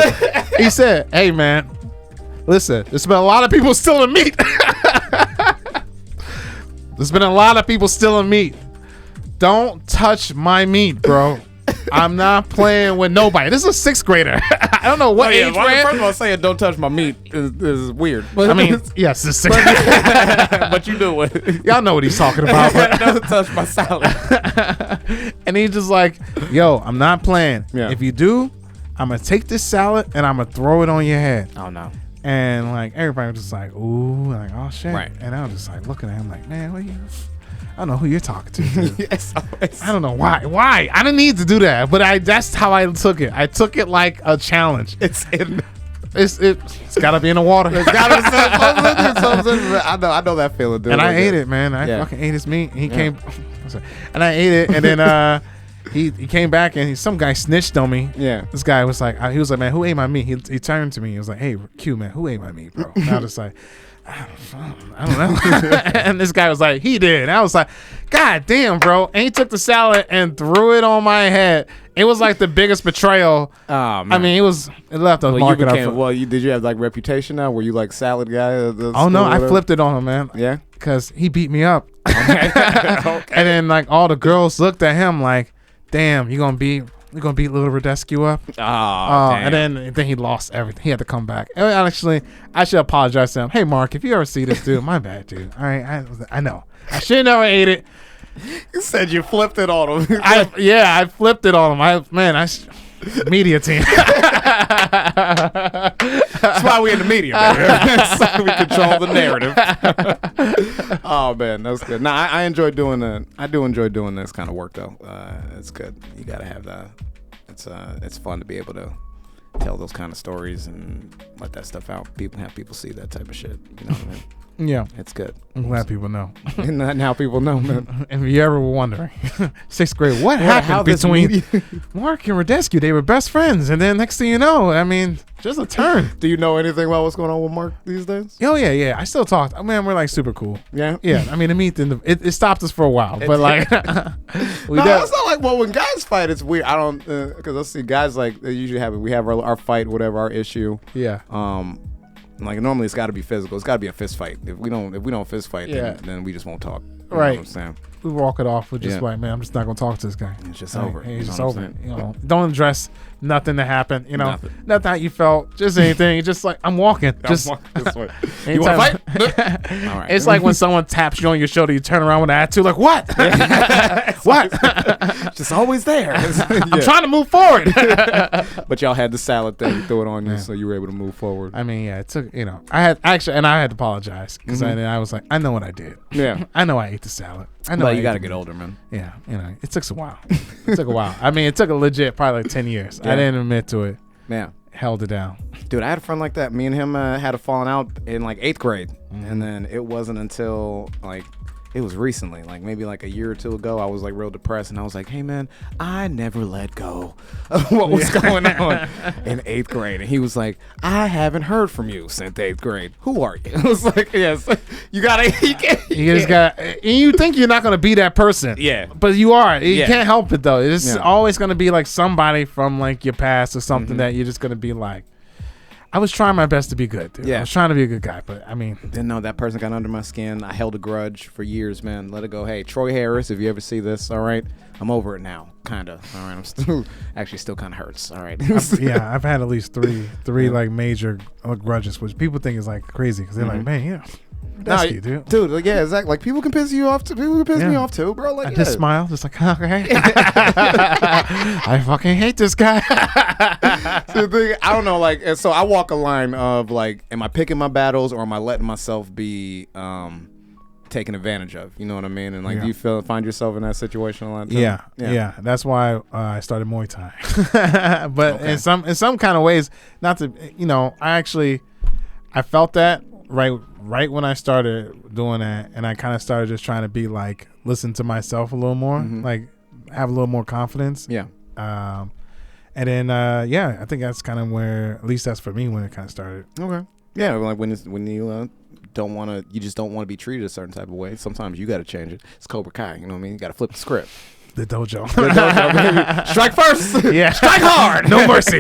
He said, "Hey, man, listen, there's been a lot of people stealing meat. There's been a lot of people stealing meat. Don't touch my meat, bro. I'm not playing with nobody." This is a 6th grader. I don't know what age range. First of all, saying "don't touch my meat" is weird. But I mean, yes, it's 6th grade. But you do it. Y'all know what he's talking about. But don't touch my salad. And he's just like, "Yo, I'm not playing. Yeah. If you do, I'm gonna take this salad and I'm gonna throw it on your head." Oh no. And like everybody was just like, "Ooh," like, "Oh shit!" Right. And I was just like looking at him like, "Man, what you?" I don't know who you're talking to. Yes, always. I don't know why. Why? I didn't need to do that, but that's how I took it. I took it like a challenge. It's got to be in the water. It's got to be something. I know that feeling, dude. And I ate it, man. I fucking ate his meat. And he came, and I ate it, and then he came back, and some guy snitched on me. Yeah. This guy was like, man, who ate my meat? He turned to me. He was like, "Hey, Q, man, who ate my meat, bro?" And I was just like, I don't know. And this guy was like, "He did." And I was like, "God damn, bro." And he took the salad and threw it on my head. It was like the biggest betrayal. Oh, man. I mean, it left a mark. Did you have like reputation now? Were you like salad guy? Oh no, I flipped it on him, man. Yeah, because he beat me up. Okay. And then like all the girls looked at him like, "Damn, you gonna beat we're gonna beat little Rodescu up. Damn. And then he lost everything. He had to come back. And actually, I should apologize to him. Hey, Mark, if you ever see this dude, my bad, dude. All right, I know. I should never ate it. You said you flipped it on him. I flipped it on him. Media team. That's why we in the media, man. So we control the narrative. Oh man, that's good. Nah, I enjoy doing that. I do enjoy doing this kind of work though. It's good. You gotta have that. It's fun to be able to tell those kind of stories and let that stuff out. Have people see that type of shit. You know what I mean? Yeah, it's good. I'm glad people know. And now people know, man. And if you ever were wondering, 6th grade, what happened between Mark and Rodescu? They were best friends, and then next thing you know, I mean, just a turn. Do you know anything about what's going on with Mark these days? Oh yeah. I still talk. Man, we're like super cool. Yeah. I mean, it stopped us for a while, but like, it's not like when guys fight, it's weird. I don't because I see guys like they usually we have our fight, whatever our issue. Yeah. Like normally it's got to be physical. It's got to be a fist fight. If we don't fist fight, then we just won't talk. You know what I'm saying? We walk it off. We're just like, man, I'm just not gonna talk to this guy. It's just over. Hey, it's just over. You know, don't address nothing that happened. You know, nothing how you felt. Just anything. It's just like I'm walking. Just you want to fight? All right. It's like when someone taps you on your shoulder, you turn around with an attitude, like what? What? Just always there. I'm trying to move forward. But y'all had the salad thing. You threw it on you, so you were able to move forward. I mean, it took. I had to apologize because I was like, I know what I did. Yeah. I know I ate the salad. I know. But you got to get older, man. Yeah, it took a while. I mean, it took a legit probably like 10 years. Yeah. I didn't admit to it. Yeah. Held it down. Dude, I had a friend like that. Me and him had a falling out in like 8th grade. And then it wasn't until like it was recently, like maybe like a year or two ago, I was like real depressed and I was like, hey man, I never let go of what was going on in 8th grade. And he was like, I haven't heard from you since 8th grade. Who are you? I was like, yes, you just got, and you think you're not going to be that person. Yeah. But you are. You can't help it though. It's always going to be like somebody from like your past or something that you're just going to be like, I was trying my best to be good, dude. Yeah. I was trying to be a good guy, but I mean... Didn't know that person got under my skin. I held a grudge for years, man. Let it go. Hey, Troy Harris, if you ever see this, all right? I'm over it now, kind of. All right, I'm still kind of hurts, all right? I've had at least three like major grudges, which people think is like crazy because they're like, man, dude, like, yeah, exactly. Like people can piss you off too. People can piss me off too, bro. Like, I just smile, just like, okay. I fucking hate this guy. So I don't know, like, so I walk a line of like, am I picking my battles or am I letting myself be taken advantage of? You know what I mean? And like, do you find yourself in that situation a lot? Yeah. That's why I started Muay Thai. But in some kind of ways, not to, I felt that. Right when I started doing that, and I kind of started just trying to be like, listen to myself a little more, like have a little more confidence. Yeah. And then, I think that's kind of where, at least that's for me, when it kind of started. Okay. Yeah, like when you don't want to, you just don't want to be treated a certain type of way. Sometimes you got to change it. It's Cobra Kai, you know what I mean? You got to flip the script. The dojo. Baby. Strike first. Yeah. Strike hard. No mercy.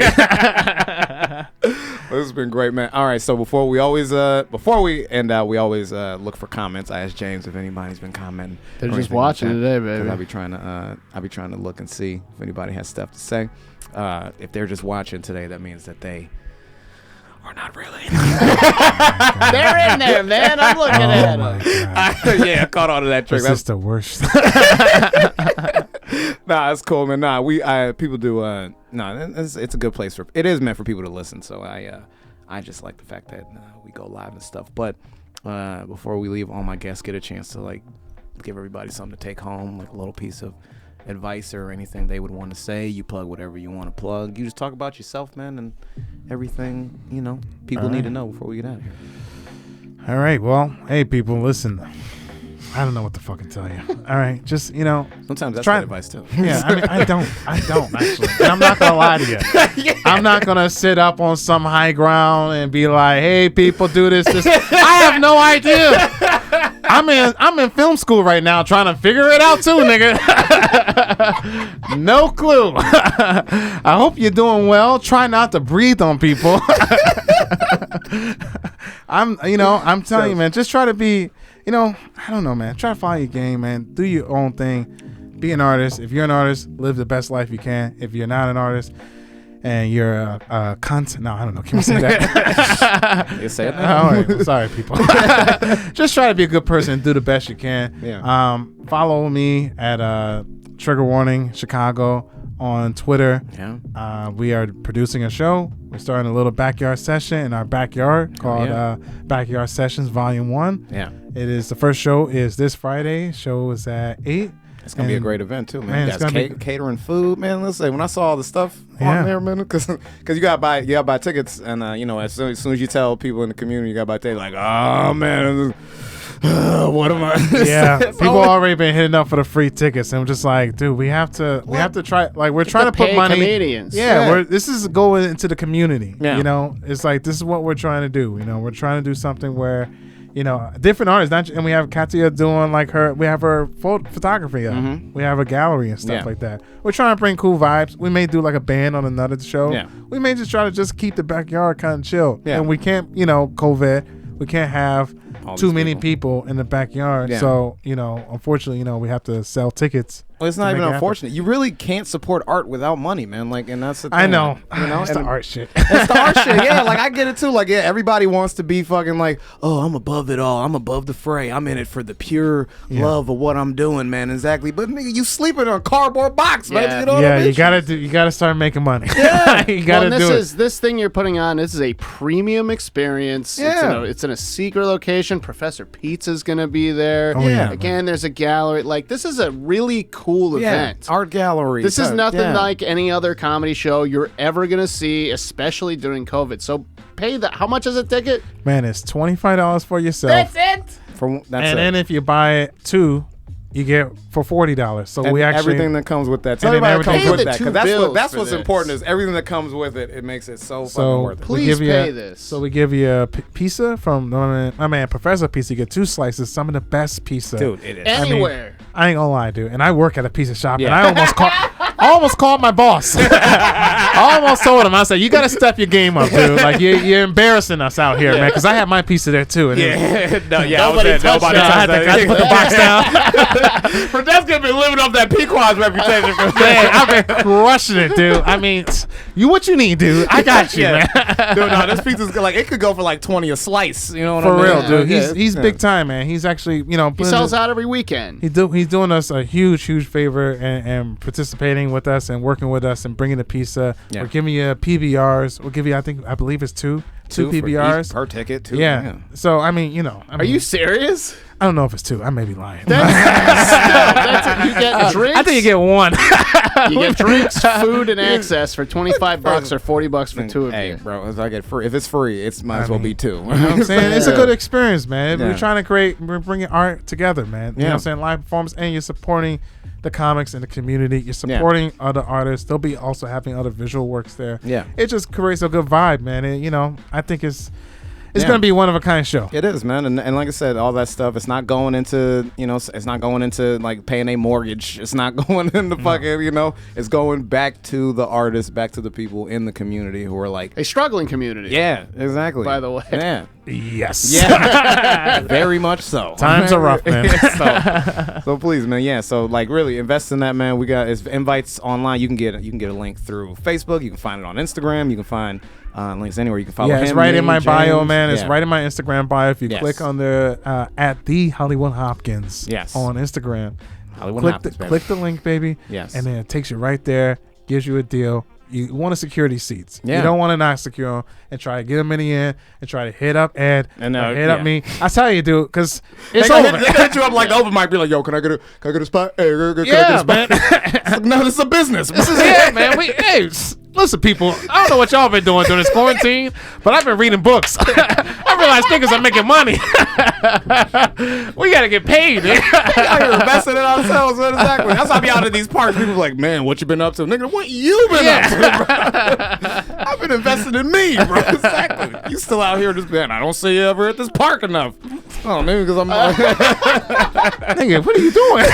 This has been great, man. All right, so before we end out, we always look for comments. I asked James if anybody's been commenting. They're just watching today, baby. I'll be trying to look and see if anybody has stuff to say. If they're just watching today, that means that they are not really. They're in there, man. I'm looking at them. I caught on to that trick. That's the worst. Nah, it's cool, man. Nah, people do. It's a good place it is meant for people to listen. So I just like the fact that we go live and stuff. But before we leave, all my guests get a chance to like give everybody something to take home, like a little piece of advice or anything they would want to say. You plug whatever you want to plug. You just talk about yourself, man, and everything people need to know before we get out of here. All right, well, hey people, listen, I don't know what to fucking tell you. All right, just sometimes that's good advice too. Yeah, I mean, I don't actually, and I'm not gonna lie to you. I'm not gonna sit up on some high ground and be like, hey people, do this. I have no idea. I'm in film school right now trying to figure it out too, nigga. No clue. I hope you're doing well. Try not to breathe on people. I'm telling you, man, just try to be, I don't know, man. Try to follow your game, man. Do your own thing. be an artist. If you're an artist, live the best life you can. If you're not an artist and you're a cunt, no, I don't know. Can we say that? You say it now. All right. Sorry, people. Just try to be a good person and do the best you can. Yeah. Follow me at Trigger Warning Chicago on Twitter. Yeah. We are producing a show. We're starting a little backyard session in our backyard called Backyard Sessions Volume 1. Yeah. It is the first show is this Friday. Show is at 8. It's gonna be a great event too, man. Man, You it's guys gonna be- catering food, man. Let's say when I saw all the stuff Yeah. on there, man, because you gotta buy tickets, and as soon as you tell people in the community you gotta buy tickets, like, oh man, what am I? Yeah, It's people always- already been hitting up for the free tickets, and I'm just like, dude, we have to try. Like, we're trying to put pay money. comedians. Yeah, this is going into the community. Yeah. You know, it's like this is what we're trying to do. You know, we're trying to do something where, different artists. And we have Katia doing we have her photography. We have a gallery and stuff like that. We're trying to bring cool vibes. We may do like a band on another show. Yeah. We may just try to just keep the backyard kind of chill. Yeah. And we can't, COVID. We can't have All too these many people in the backyard. Yeah. So, unfortunately, we have to sell tickets. Well, it's to not make even it happen. unfortunate. You really can't support art without money, man. Like, and that's the thing. I know. It's It's the and art shit. It's the art shit. Yeah, like I get it too. Like, yeah, everybody wants to be fucking like, oh, I'm above it all. I'm above the fray. I'm in it for the pure love of what I'm doing, man. Exactly. But nigga, you sleeping in a cardboard box, man. Yeah. You know what I mean? you gotta start making money. Yeah. you gotta Well, do it. this thing you're putting on. This is a premium experience. Yeah. It's in a secret location. Professor Pizza's gonna be there. Oh, yeah. Again, there's a gallery. Like, this is a really cool event. Art gallery. This is nothing Yeah. like any other comedy show you're ever gonna see, especially during COVID. So pay that. How much is a ticket? Man, it's $25 for yourself. it. And then if you buy 2, you get for $40. So And we actually everything that comes with that. Tell And then everybody that comes everything- with Pay that, the because $2 that's for what's this. important is everything that comes with it. It makes it so fucking So worth it. we Please give you pay this. So we give you a pizza from my man Professor Pizza. You get 2 slices, some of the best pizza. Dude, it is. Anywhere. I ain't gonna lie, dude. And I work at a pizza shop, and Yeah. I almost called my boss. I almost told him, I said, you gotta step your game up, dude. Like you're embarrassing us out here, man. Because I had my pizza there too. And it was- Nobody touched I had to put the box down. Rodescu gonna be living off that Pequod's reputation. Man, I've been crushing it, dude. I mean, what you need, dude? I got you, man. Dude, no, this pizza's like it could go for like 20 a slice. You know what I For mean? real, dude. Yeah, He's big time, man. He's actually, He sells out every weekend. He's doing us a huge favor and participating with us and working with us and bringing the pizza. Yeah. We're giving you PBRs. We'll give you, I believe it's two for PBRs each per ticket. Too. Yeah. So I mean, Are you serious? I don't know if it's 2. I may be lying. You get drinks. I think you get 1. You get drinks, food, and access for $25 or $40 for 2 of Hey, you. bro, if I get free, if it's free, it might as well be 2. You know what I'm saying? It's a good experience, man. Yeah. We're trying to we're bringing art together, man. You know what I'm saying? Live performance, and you're supporting the comics and the community. You're supporting other artists. They'll be also having other visual works there. Yeah. It just creates a good vibe, man. And, I think it's going to be one of a kind show. It is, man, and like I said, all that stuff. It's not going into, it's not going into like paying a mortgage. It's not going into fucking, It's going back to the artists, back to the people in the community who are like A struggling community. Yeah, exactly. By the way. Yeah. Yes. Yeah. Very much so. Times are rough, man. so please, man. Yeah. So like, really invest in that, man. We got invites online. You can get a link through Facebook. You can find it on Instagram. You can find links anywhere. You can follow him. It's right in my bio, James. man. It's Yeah. right in my Instagram bio. If you Yes. click on the at the Hollywood Hopkins Yes. on Instagram, Hollywood click Hopkins, baby. click the link, baby. Yes. And then it takes you right there, gives you a deal. You want to secure these seats. Yeah. You don't want to not secure them and try to get them in the end and try to hit up Ed And, or hit up yeah. me. I tell you, dude, because it's They over. hit you up like the open mic. Be like, yo, can I get a spot? Hey, can I get a Yeah, spot? man. It's like, no, this is a business. This is it, man. Listen, people, I don't know what y'all been doing during this quarantine, but I've been reading books. I realize niggas are making money. We got to get paid, man. You're investing in ourselves, man. Exactly. That's why I be out in these parks. People be like, man, what you been up to? Nigga, what you been up to, bro? I've been investing in me, bro. Exactly. You still out here just, man, I don't see you ever at this park enough. Oh, maybe because I'm Nigga, what are you doing?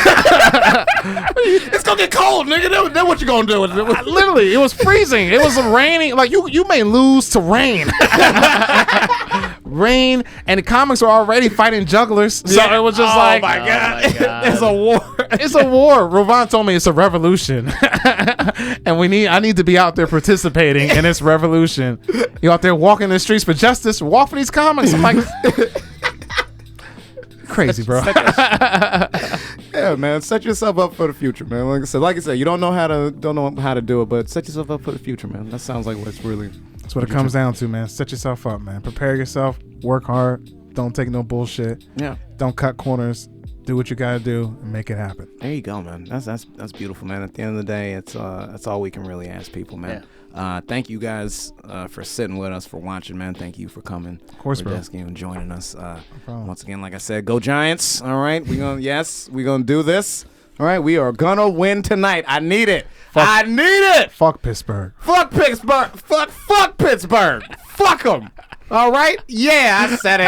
It's going to get cold, nigga. Then what you going to do? Literally, it was freezing. It was raining. Like, you may lose to rain. rain, and the comics were already fighting jugglers. So it was just my God. It's a war. It's a war. Ravon told me it's a revolution. And I need to be out there participating in this revolution. You out there walking the streets for justice, walk for these comics. I'm like, crazy, bro. Yeah, man. Set yourself up for the future, man. Like I said, you don't know how to do it, but set yourself up for the future, man. That sounds like what's really. That's what it comes down to, man. Set yourself up, man. Prepare yourself. Work hard. Don't take no bullshit. Yeah. Don't cut corners. Do what you gotta do and make it happen. There you go, man. That's beautiful, man. At the end of the day, that's all we can really ask people, man. Yeah. Thank you guys for sitting with us, for watching, man. Thank you for coming. Of course, bro. And joining us. Once again, like I said, go Giants. All right, we're gonna do this. All right, we are gonna win tonight. I need it. I need it. Fuck Pittsburgh. Fuck Pittsburgh. Fuck Pittsburgh. Fuck them. All right? Yeah, I said it.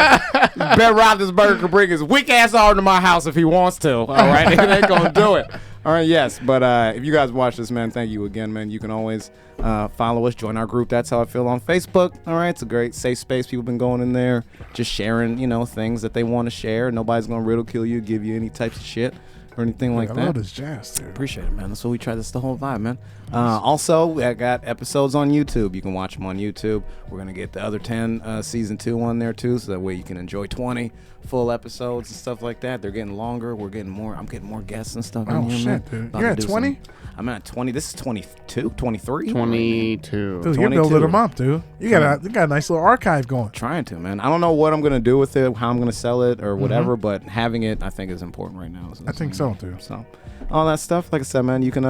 Ben Roethlisberger can bring his weak ass arm to my house if he wants to. All right? He ain't going to do it. All right, yes. But if you guys watch this, man, thank you again, man. You can always follow us, join our group. That's How I Feel on Facebook. All right? It's a great safe space. People been going in there just sharing, things that they want to share. Nobody's going to ridicule you, give you any types of shit or anything like that. I love this jazz, dude. Appreciate it, man. That's what we try. That's the whole vibe, man. Also, I got episodes on YouTube. You can watch them on YouTube. We're going to get the other 10 season 2 on there, too, so that way you can enjoy 20 full episodes and stuff like that. They're getting longer. We're getting more. I'm getting more guests and stuff. Oh, shit, dude. You're at 20? I'm at 20. This is 22, 23? 22. Dude, you're building them up, dude. You got a nice little archive going. Trying to, man. I don't know what I'm going to do with it, how I'm going to sell it or whatever, but having it, I think, is important right now. I think so, dude. So, all that stuff, like I said, man, you can,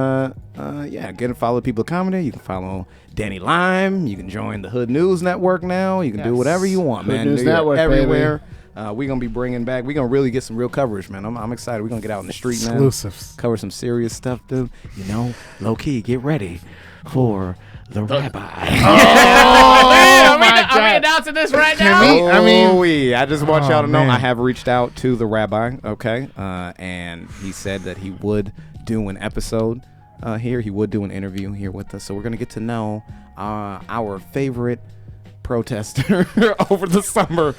get and follow People of Comedy. You can follow Danny Lime. You can join the Hood News Network now. You can do whatever you want, man. Hood News Network, everywhere. Baby. We're going to be bringing back, we're going to really get some real coverage, man. I'm excited. We're going to get out in the street, man. Exclusives. Cover some serious stuff, dude. Low key, get ready for the rabbi. Oh, man. Are we announcing this right now? I just want y'all to know I have reached out to the rabbi, okay? And he said that he would do an episode here. He would do an interview here with us. So we're going to get to know our favorite protester over the summer.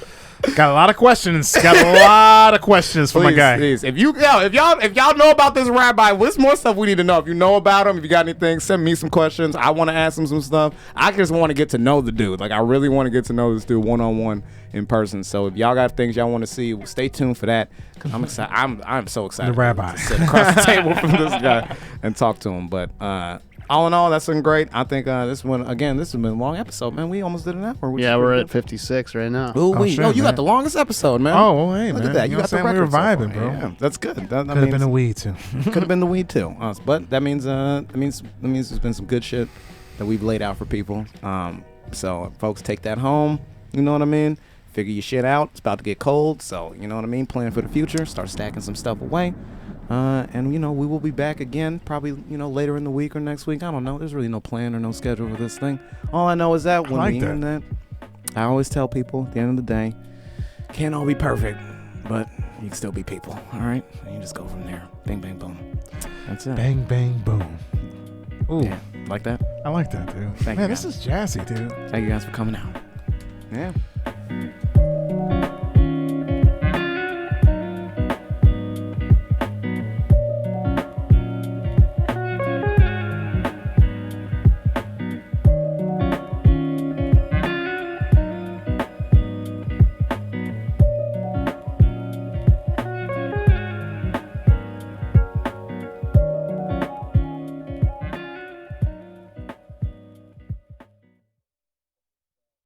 Got a lot of questions. For my guy. Please. If y'all know about this rabbi, what's more stuff we need to know? If you know about him, if you got anything, send me some questions. I want to ask him some stuff. I just want to get to know the dude. Like, I really want to get to know this dude one-on-one in person. So if y'all got things y'all want to see, stay tuned for that. Cause I'm excited. I'm so excited. The rabbi. To sit across the table from this guy and talk to him. But all in all, that's been great. I think this has been a long episode, man. We almost did an hour. Yeah, we're at 56 right now. You got the longest episode, man. Oh, well, hey, look man. at that. You got the record. We were vibing, bro. Yeah, that's good. That could have been the weed too. Could have been the weed too. But that means there's been some good shit that we've laid out for people. So folks, take that home. You know what I mean? Figure your shit out. It's about to get cold, so you know what I mean. Plan for the future. Start stacking some stuff away. And we will be back again probably later in the week or next week. I don't know. There's really no plan or no schedule for this thing. All I know is that when we end that, I always tell people at the end of the day, can't all be perfect, but you can still be people. All right, and you just go from there. Bang, bang, boom. That's it. Bang, bang, boom. Ooh, like that. I like that, dude. Thank you, man, this is jazzy, dude. Thank you guys for coming out. Yeah.